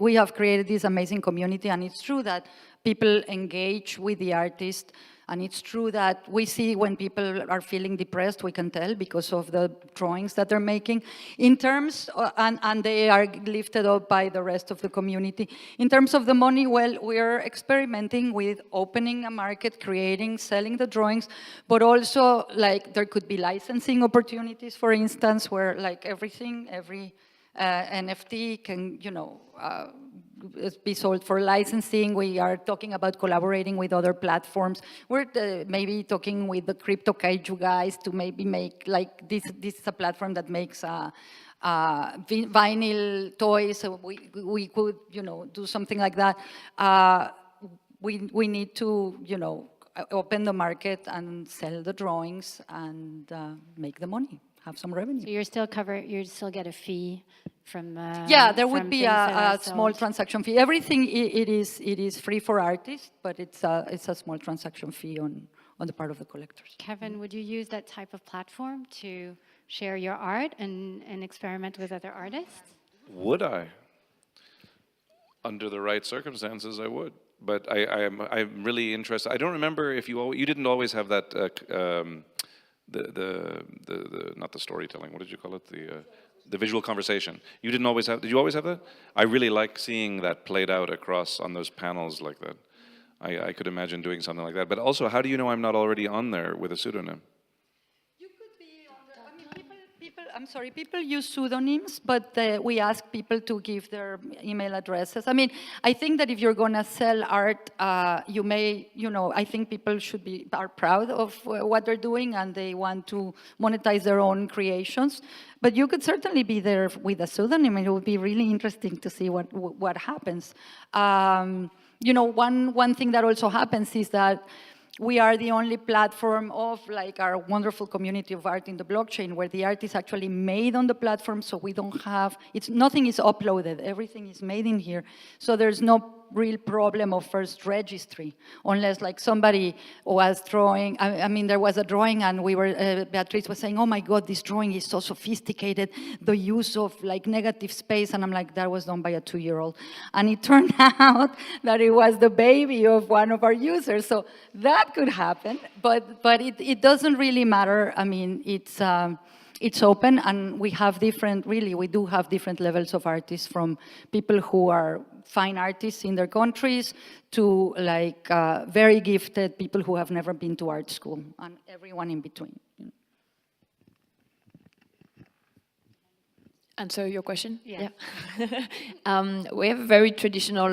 we have created this amazing community, and it's true that people engage with the artist. And it's true that we see when people are feeling depressed, we can tell because of the drawings that they're making. In terms, and they are lifted up by the rest of the community. In terms of the money, well, we're experimenting with opening a market, creating, selling the drawings, but also like there could be licensing opportunities, for instance, where like every NFT can, be sold for licensing. We are talking about collaborating with other platforms. We're maybe talking with the Crypto Kaiju guys to maybe make like this is a platform that makes vinyl toys. So we could, do something like that. We need to, open the market and sell the drawings and make the money. Have some revenue. So you still get a fee from yeah, there would from be things that are a small sold. transaction fee. Everything it is free for artists, but it's a small transaction fee on the part of the collectors. Kevin, would you use that type of platform to share your art and experiment with other artists? Would I? Under the right circumstances, I would. But I'm really interested. I don't remember if you didn't always have that the not the storytelling. What did you call it? The visual conversation. You didn't always have. Did you always have that? I really like seeing that played out across on those panels like that. I could imagine doing something like that. But also, how do you know I'm not already on there with a pseudonym? People use pseudonyms, but we ask people to give their email addresses. I mean, I think that if you're going to sell art, you may, I think people are proud of what they're doing and they want to monetize their own creations. But you could certainly be there with a pseudonym, and it would be really interesting to see what happens. One thing that also happens is that we are the only platform of like our wonderful community of art in the blockchain where the art is actually made on the platform, so we don't have, nothing is uploaded, everything is made in here. So there's no real problem of first registry, unless like somebody was drawing, I mean, there was a drawing and Beatriz was saying, oh my God, this drawing is so sophisticated, the use of like negative space, and I'm like, that was done by a 2-year-old. And it turned out that it was the baby of one of our users, so that could happen, but it doesn't really matter. I mean, it's open, and we do have different levels of artists, from people who are fine artists in their countries to like very gifted people who have never been to art school, and everyone in between. Answer your question? Yeah. We have a very traditional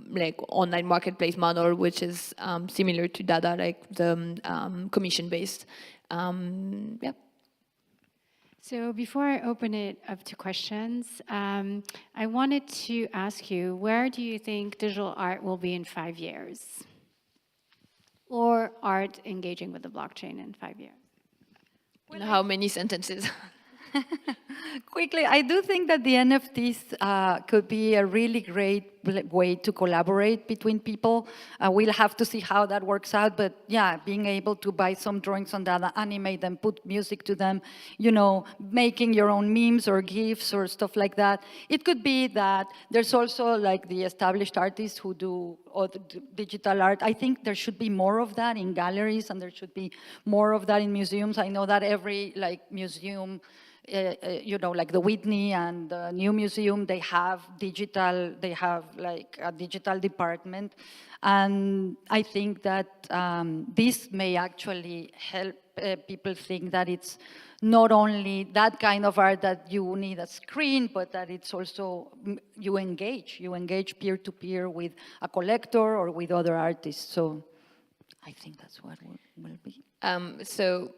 like online marketplace model, which is similar to Dada, like the commission-based. Yeah. So before I open it up to questions, I wanted to ask you, where do you think digital art will be in 5 years? Or art engaging with the blockchain in 5 years? How many sentences? Quickly, I do think that the NFTs could be a really great way to collaborate between people. We'll have to see how that works out, but yeah, being able to buy some drawings on that, animate them, put music to them, making your own memes or GIFs or stuff like that. It could be that there's also like the established artists who do digital art. I think there should be more of that in galleries, and there should be more of that in museums. I know that every like museum you know, like the Whitney and the New Museum, they have like a digital department. And I think that this may actually help people think that it's not only that kind of art that you need a screen, but that it's also, you engage peer-to-peer with a collector or with other artists. So I think that's what will be. So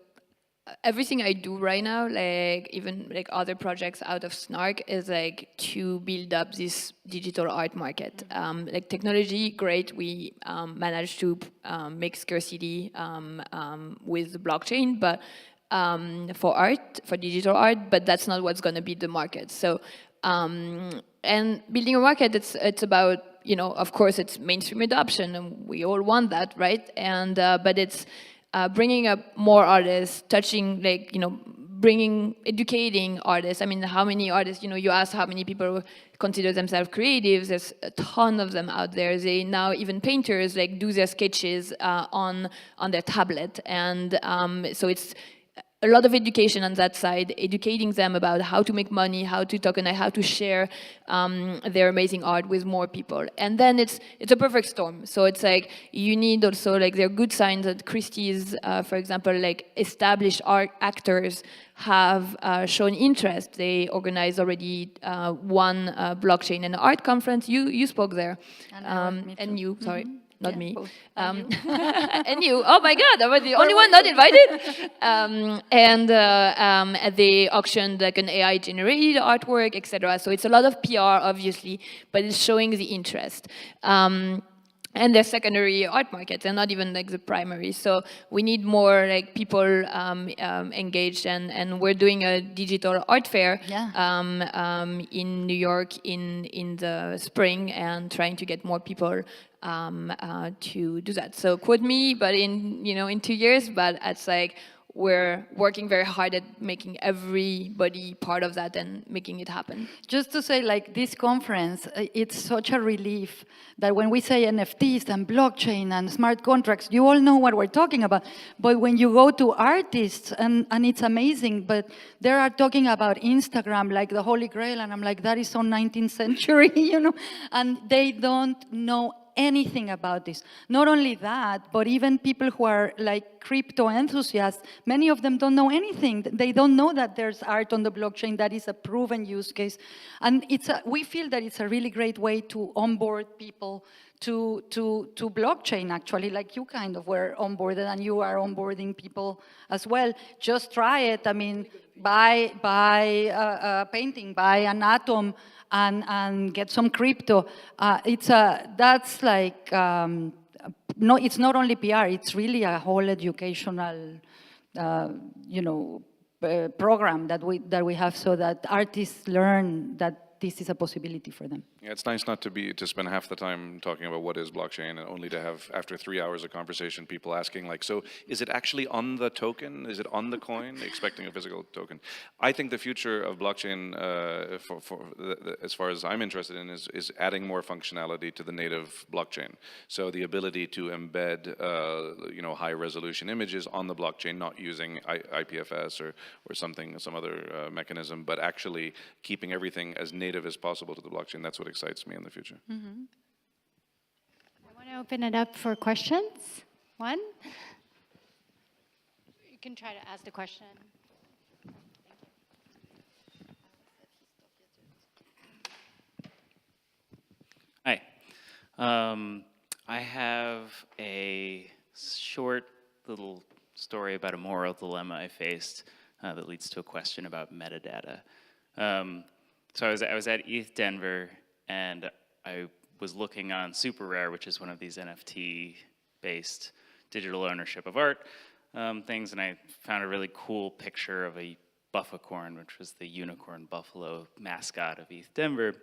everything I do right now, like even like other projects out of Snark, is like to build up this digital art market. Like technology, great, we managed to make scarcity with the blockchain, but for art, for digital art, but that's not what's going to be the market. So, and building a market, it's about, you know, of course, it's mainstream adoption, and we all want that, right? And but it's bringing up more artists, touching, like, you know, educating artists. I mean, how many artists, you know, you ask how many people consider themselves creatives, there's a ton of them out there. They now, even painters, like, do their sketches on their tablet. And so it's a lot of education on that side, educating them about how to make money, how to tokenize, how to share their amazing art with more people. And then it's a perfect storm. So it's like, you need also, like, there are good signs that Christie's, for example, like, established art actors have shown interest. They organized already one blockchain and art conference. You spoke there. And you, sorry. Not me. And you. Oh my God, I was the only one not invited. And they auctioned like an AI-generated artwork, etc. So it's a lot of PR, obviously, but it's showing the interest. And they're secondary art markets, and not even like the primary. So we need more like people engaged, and we're doing a digital art fair in New York in the spring, and trying to get more people to do that. So quote me, but in 2 years. But it's like, we're working very hard at making everybody part of that and making it happen. Just to say, like, this conference, it's such a relief that when we say NFTs and blockchain and smart contracts, you all know what we're talking about. But when you go to artists, and it's amazing, but they are talking about Instagram like the Holy Grail, and I'm like, that is so 19th century, you know? And they don't know anything about this. Not only that, but even people who are like crypto enthusiasts, many of them don't know anything. They don't know that there's art on the blockchain that is a proven use case. And we feel that it's a really great way to onboard people to blockchain, actually, like you kind of were onboarded, and you are onboarding people as well. Just try it. I mean, buy a painting, buy an atom, and get some crypto. That's like, no, it's not only PR, it's really a whole educational, program that we have, so that artists learn that this is a possibility for them. Yeah, it's nice not to spend half the time talking about what is blockchain, and only to have, after 3 hours of conversation, people asking like, so is it actually on the token? Is it on the coin? Expecting a physical token. I think the future of blockchain, as far as I'm interested in, is adding more functionality to the native blockchain. So the ability to embed, high resolution images on the blockchain, not using IPFS or some other mechanism, but actually keeping everything as native as possible to the blockchain. That's what excites me in the future. Mm-hmm. I want to open it up for questions. One? You can try to ask the question. Hi. I have a short little story about a moral dilemma I faced that leads to a question about metadata. So I was at ETH Denver, and I was looking on Super Rare, which is one of these NFT-based digital ownership of art things, and I found a really cool picture of a buffacorn, which was the unicorn buffalo mascot of ETH Denver.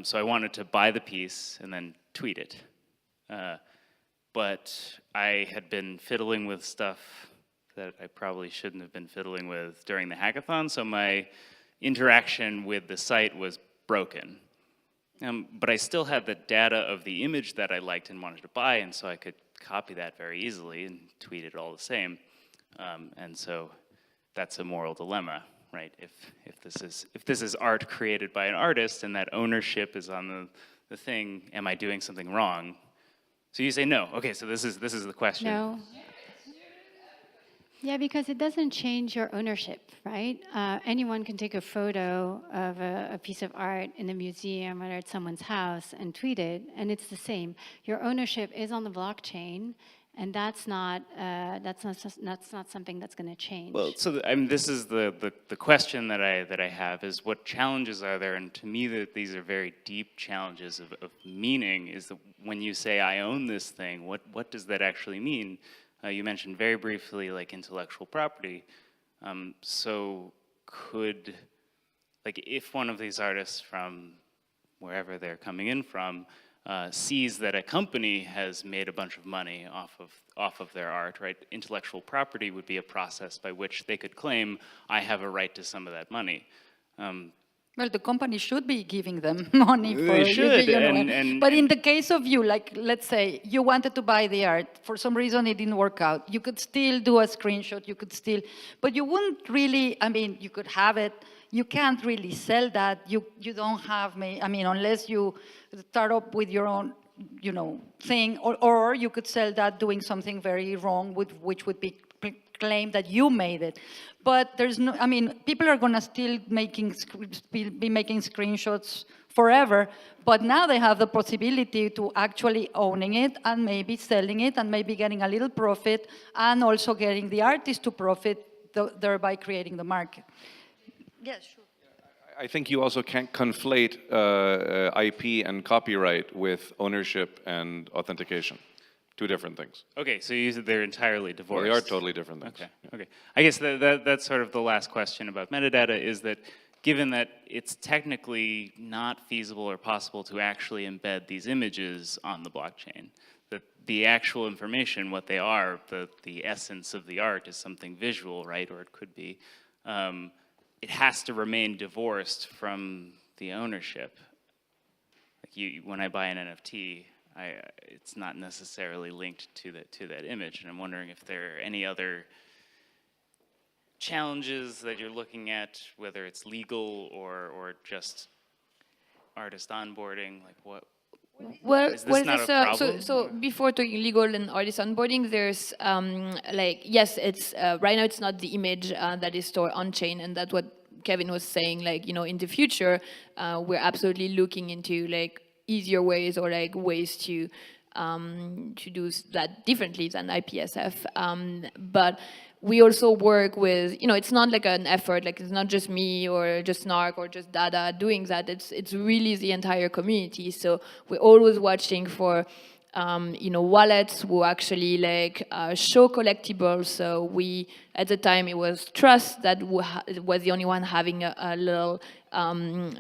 So I wanted to buy the piece and then tweet it. But I had been fiddling with stuff that I probably shouldn't have been fiddling with during the hackathon, so my interaction with the site was broken. But I still had the data of the image that I liked and wanted to buy, and so I could copy that very easily and tweet it all the same. And so that's a moral dilemma. right? If this is art created by an artist and that ownership is on the thing, am I doing something wrong? So you say no. Okay, so this is the question. No. Yeah, because it doesn't change your ownership, right? Anyone can take a photo of a piece of art in a museum or at someone's house and tweet it, and it's the same. Your ownership is on the blockchain, and that's not something that's going to change. Well, so this is the question that I have is what challenges are there, and to me that these are very deep challenges of meaning. Is that when you say I own this thing, what does that actually mean? You mentioned very briefly like intellectual property. So could, like if one of these artists from wherever they're coming in from sees that a company has made a bunch of money off of their art, right? Intellectual property would be a process by which they could claim, I have a right to some of that money. Well, the company should be giving them money for They should, but in the case of you, like let's say you wanted to buy the art, for some reason it didn't work out. You could still do a screenshot, you could still, but you wouldn't really, I mean, you could have it, you can't really sell that, you don't have, I mean, unless you start up with your own, you know, thing, or you could sell that doing something very wrong, which would be claim that you made it. But there's no, I mean, people are gonna still be making screenshots forever, but now they have the possibility to actually owning it and maybe selling it and maybe getting a little profit and also getting the artist to profit, thereby creating the market. Yes, sure. I think you also can't conflate IP and copyright with ownership and authentication. Two different things. Okay, so you said they're entirely divorced. Well, they are totally different things. Okay, okay. I guess that's sort of the last question about metadata is that given that it's technically not feasible or possible to actually embed these images on the blockchain, that the actual information, what they are, the essence of the art is something visual, right? Or it could be, it has to remain divorced from the ownership. Like when I buy an NFT, it's not necessarily linked to that image, and I'm wondering if there are any other challenges that you're looking at, whether it's legal or just artist onboarding, like what? Well, is this not a problem? so before talking legal and artist onboarding, there's like yes, it's right now it's not the image that is stored on chain, and that's what Kevin was saying. Like in the future, we're absolutely looking into like easier ways or like ways to do that differently than IPSF. But we also work with, it's not like an effort, like it's not just me or just Narc or just Dada doing that. It's really the entire community. So we're always watching for wallets who actually like show collectibles. So we, at the time, it was Trust that was the only one having a little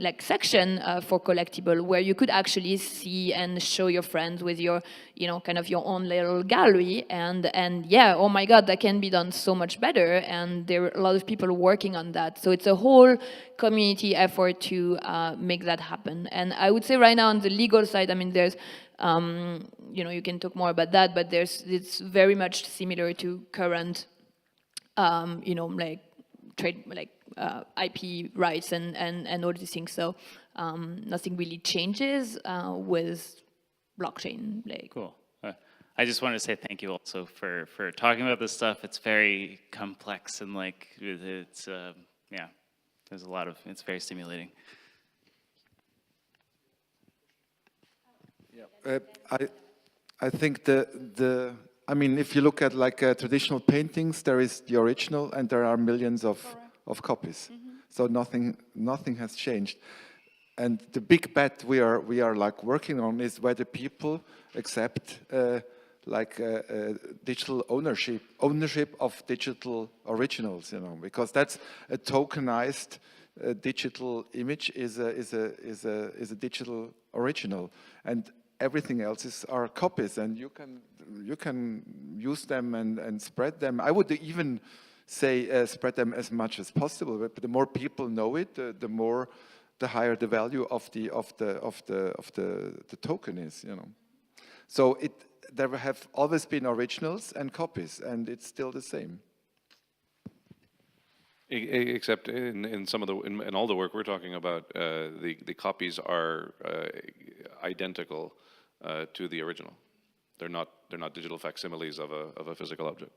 like section for collectible where you could actually see and show your friends with your, kind of your own little gallery. And yeah, oh my God, that can be done so much better. And there are a lot of people working on that. So it's a whole community effort to make that happen. And I would say right now on the legal side, I mean, there's you can talk more about that, but it's very much similar to current, like trade, like IP rights and all these things. So nothing really changes with blockchain. Like. Cool. I just wanted to say thank you also for talking about this stuff. It's very complex and like it's yeah, there's a lot of, it's very stimulating. I think I mean, if you look at like traditional paintings, there is the original, and there are millions of copies. Mm-hmm. So nothing has changed. And the big bet we are like working on is whether people accept digital ownership of digital originals, because that's a tokenized digital image is a digital original, and everything else are copies, and you can use them and spread them. I would even say spread them as much as possible. But the more people know it, the higher the value of the token is. So there have always been originals and copies, and it's still the same. Except in some of the in all the work we're talking about, the copies are identical to the original. They're not digital facsimiles of a physical object.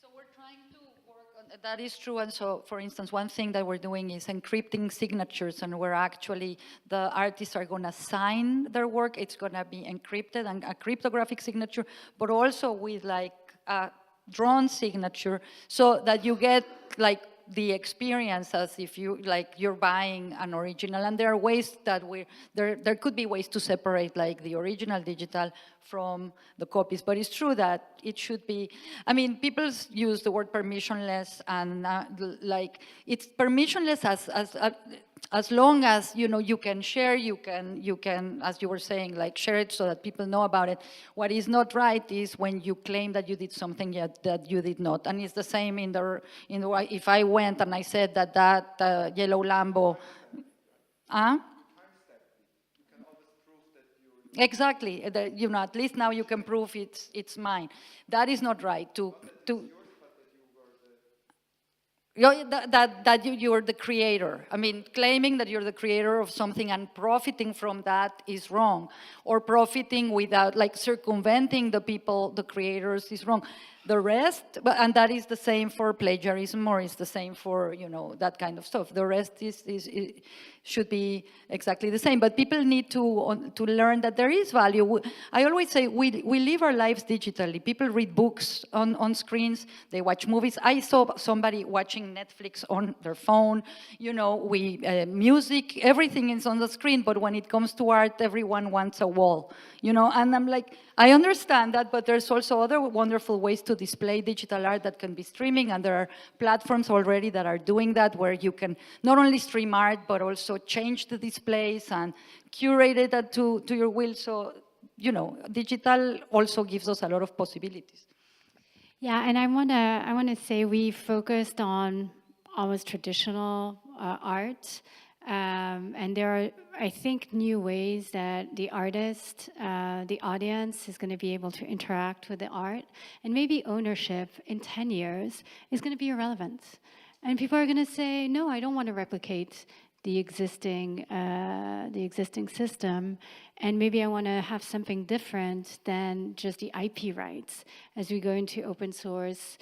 So we're trying to work on that. Is true. And so, for instance, one thing that we're doing is encrypting signatures, and where actually the artists are going to sign their work. It's going to be encrypted and a cryptographic signature, but also with like a drawn signature, so that you get like the experience as if you're buying an original. And there are ways that there could be ways to separate like the original digital from the copies. But it's true that it should be, I mean, people use the word permissionless, and like it's permissionless as long as, you know, you can share, you can, as you were saying, like share it so that people know about it. What is not right is when you claim that you did something yet that you did not. And it's the same in the if I went and I said that yellow Lambo, exactly, you know, at least now you can prove it's mine. That is not right. That you're the creator. I mean, claiming that you're the creator of something and profiting from that is wrong. Or profiting without, like, circumventing the people, the creators, is wrong. The rest, and that is the same for plagiarism, or is the same for, you know, that kind of stuff. The rest should be exactly the same. But people need to learn that there is value. I always say we live our lives digitally. People read books on screens. They watch movies. I saw somebody watching Netflix on their phone. You know, music, everything is on the screen. But when it comes to art, everyone wants a wall. You know, and I'm like, I understand that, but there's also other wonderful ways to display digital art that can be streaming, and there are platforms already that are doing that, where you can not only stream art, but also change the displays and curate it to your will. So, you know, digital also gives us a lot of possibilities. Yeah, and I wanna say we focused on almost traditional art. And there are, I think, new ways that the artist, the audience is going to be able to interact with the art. And maybe ownership in 10 years is going to be irrelevant. And people are going to say, no, I don't want to replicate the existing system. And maybe I want to have something different than just the IP rights. As we go into open source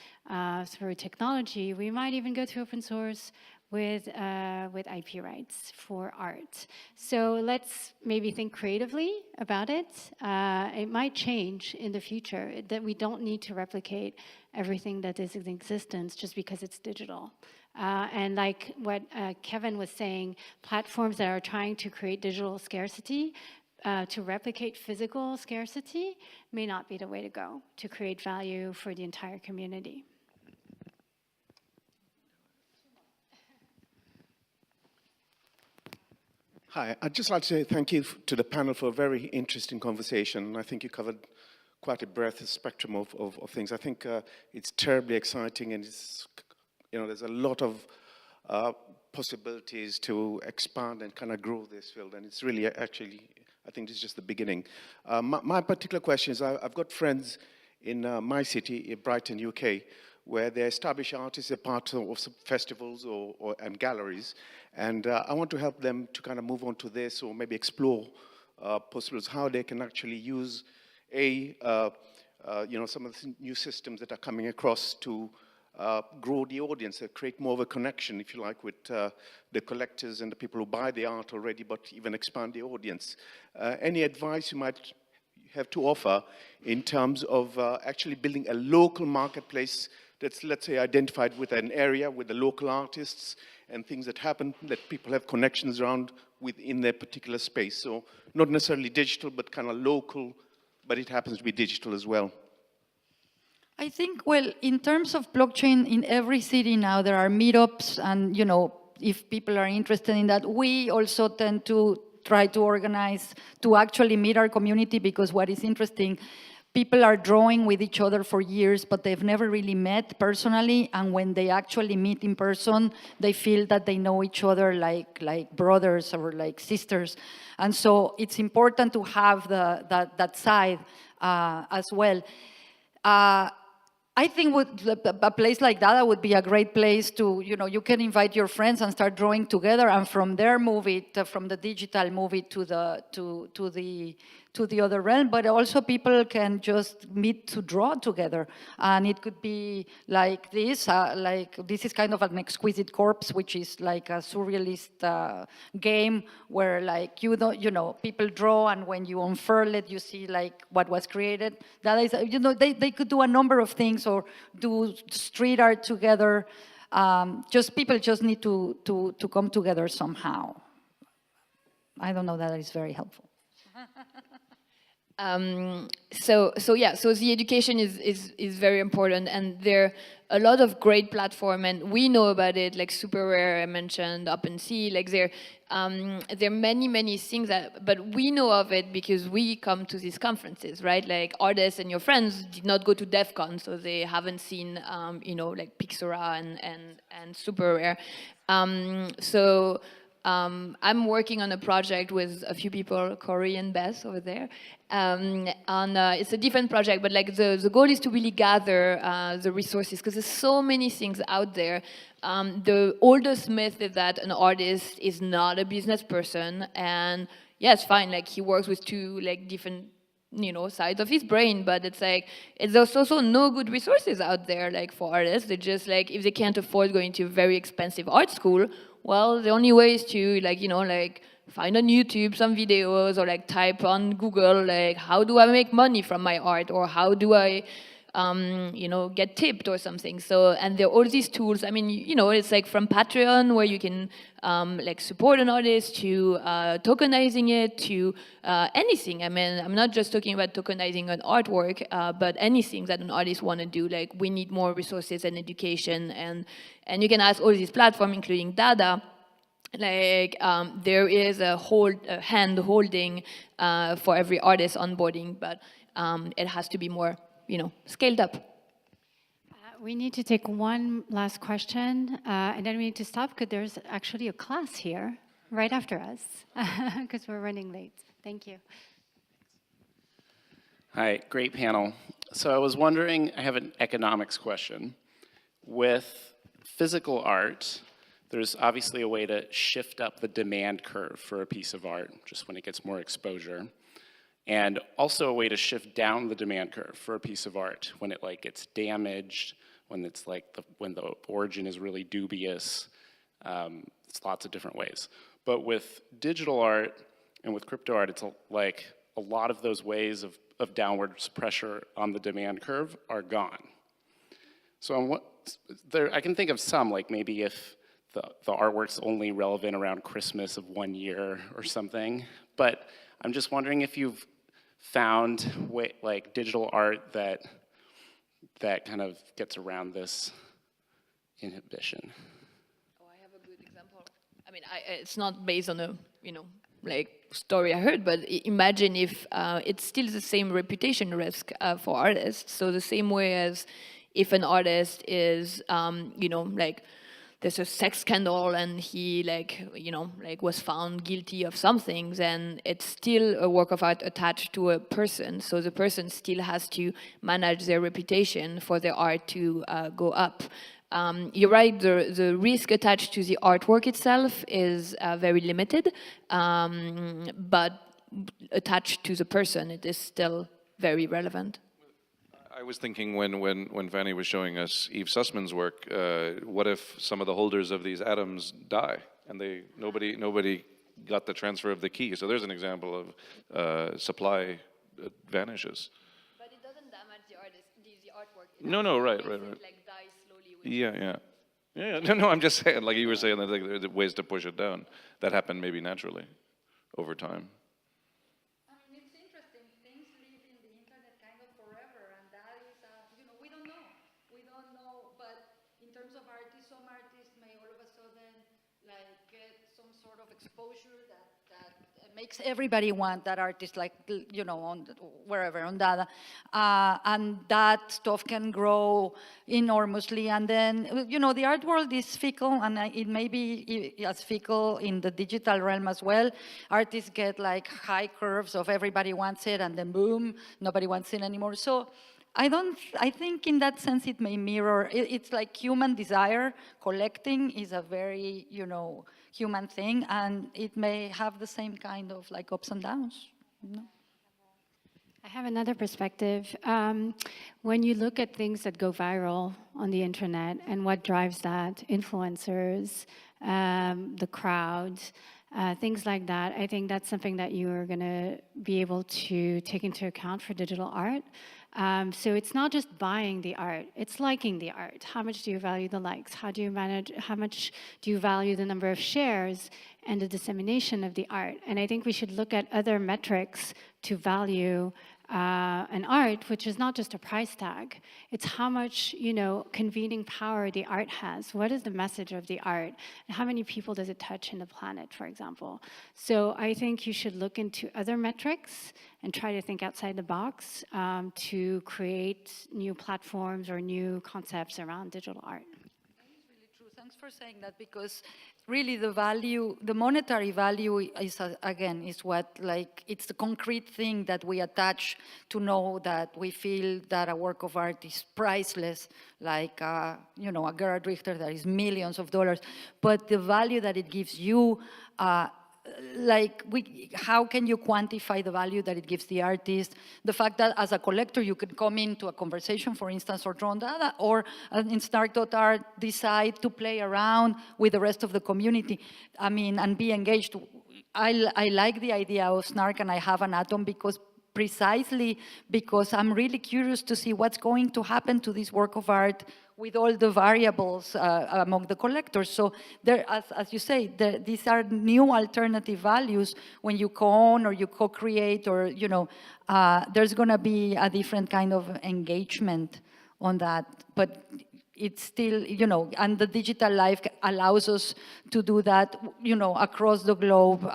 through technology, we might even go to open source with IP rights for art. So let's maybe think creatively about it. It might change in the future, that we don't need to replicate everything that is in existence just because it's digital. And like what Kevin was saying, platforms that are trying to create digital scarcity to replicate physical scarcity may not be the way to go to create value for the entire community. Hi, I'd just like to say thank you to the panel for a very interesting conversation. I think you covered quite a breadth, a spectrum of things. I think it's terribly exciting, and it's, you know, there's a lot of possibilities to expand and kind of grow this field, and it's really actually, I think it's just the beginning. My particular question is, I've got friends in my city, in Brighton, UK, where they establish artists as part of some festivals and galleries. And I want to help them to kind of move on to this, or maybe explore possibilities, how they can actually use you know, some of the new systems that are coming across to grow the audience, create more of a connection, if you like, with the collectors and the people who buy the art already, but even expand the audience. Any advice you might have to offer in terms of actually building a local marketplace that's, let's say, identified with an area, with the local artists and things that happen, that people have connections around within their particular space. So not necessarily digital, but kind of local, but it happens to be digital as well. I think, well, in terms of blockchain, in every city now there are meetups, and, you know, if people are interested in that, we also tend to try to organize to actually meet our community, because what is interesting, people are drawing with each other for years, but they've never really met personally, and when they actually meet in person, they feel that they know each other like brothers or like sisters. And so it's important to have that side as well. I think a place like that would be a great place to, you can invite your friends and start drawing together, and from there move it from the digital move it to the other realm. But also people can just meet to draw together, and it could be like this. This is kind of an exquisite corpse, which is like a surrealist game where like people draw, and when you unfurl it, you see like what was created. That is, they could do a number of things, or do street art together. People just need to come together somehow. I don't know, that is very helpful. So the education is very important, and there are a lot of great platform, and we know about it, like Super Rare, I mentioned, OpenSea, like there are many things but we know of it because we come to these conferences, right? Like artists and your friends did not go to DEF CON, so they haven't seen, like Pixora and Super Rare. I'm working on a project with a few people, Corey and Beth over there. It's a different project, but like the goal is to really gather the resources, because there's so many things out there. The oldest myth is that an artist is not a business person, and yeah, it's fine. Like he works with two like different sides of his brain, but it's like there's also no good resources out there like for artists. They just like, if they can't afford going to a very expensive art school, well, the only way is to find on YouTube some videos, or like type on Google like, how do I make money from my art, or how do I get tipped or something. So, and there are all these tools. I mean, it's like from Patreon, where you can support an artist, to tokenizing it, to anything. I mean, I'm not just talking about tokenizing an artwork, but anything that an artist want to do. Like, we need more resources and education, and you can ask all these platforms, including Dada. Like there is a hand holding for every artist onboarding, but it has to be more scaled up. We need to take one last question, and then we need to stop, because there's actually a class here right after us, because we're running late. Thank you. Hi, great panel. So I was wondering, I have an economics question. With physical art, there's obviously a way to shift up the demand curve for a piece of art, just when it gets more exposure. And also a way to shift down the demand curve for a piece of art when it gets damaged, when it's when the origin is really dubious. It's lots of different ways. But with digital art and with crypto art, it's like a lot of those ways of downward pressure on the demand curve are gone. So I can think of some, like maybe if the artwork's only relevant around Christmas of one year or something. But I'm just wondering if you've found digital art that kind of gets around this inhibition. Oh, I have a good example. I mean, it's not based on a story I heard, but imagine if it's still the same reputation risk for artists. So the same way as if an artist is there's a sex scandal and he was found guilty of something, then it's still a work of art attached to a person. So the person still has to manage their reputation for their art to go up. You're right, the risk attached to the artwork itself is very limited, but attached to the person, it is still very relevant. I was thinking when Fanny was showing us Yves Sussman's work, what if some of the holders of these atoms die and nobody got the transfer of the key? So there's an example of supply vanishes. But it doesn't damage the artwork. No, right. Die slowly. Yeah. No, I'm just saying, like you were saying, that there are ways to push it down that happen maybe naturally over time. Exposure that makes everybody want that artist, on wherever, on Dada, and that stuff can grow enormously. And then, the art world is fickle, and it may be as fickle in the digital realm as well. Artists get high curves of everybody wants it, and then boom, nobody wants it anymore. So I think in that sense it may mirror, it's like human desire. Collecting is a very, human thing, and it may have the same kind of like ups and downs. I have another perspective. When you look at things that go viral on the internet and what drives that, influencers, the crowd, things like that, I think that's something that you're going to be able to take into account for digital art. So it's not just buying the art, it's liking the art. How much do you value the likes? How much do you value the number of shares and the dissemination of the art? And I think we should look at other metrics to value an art, which is not just a price tag. It's how much, convening power the art has. What is the message of the art? And how many people does it touch in the planet, for example? So I think you should look into other metrics and try to think outside the box to create new platforms or new concepts around digital art. Thanks for saying that, because really the value, the monetary value is, again, is what, like, it's the concrete thing that we attach to know that we feel that a work of art is priceless, like, a Gerhard Richter that is millions of dollars. But the value that it gives you, how can you quantify the value that it gives the artist? The fact that as a collector, you can come into a conversation, for instance, or draw data, or in Snark.art, decide to play around with the rest of the community, and be engaged. I like the idea of Snark, and I have an atom precisely because I'm really curious to see what's going to happen to this work of art with all the variables among the collectors. So there, as you say, these are new alternative values when you co-own or you co-create, or, there's gonna be a different kind of engagement on that. But it's still, and the digital life allows us to do that, across the globe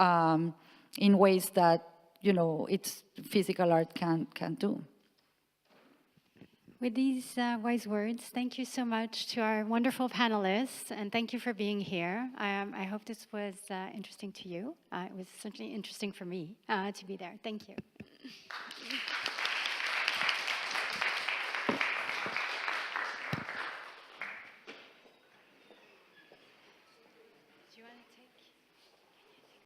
in ways that, it's physical art can't do. With these wise words, thank you so much to our wonderful panelists, and thank you for being here. I hope this was interesting to you. It was certainly interesting for me to be there. Thank you.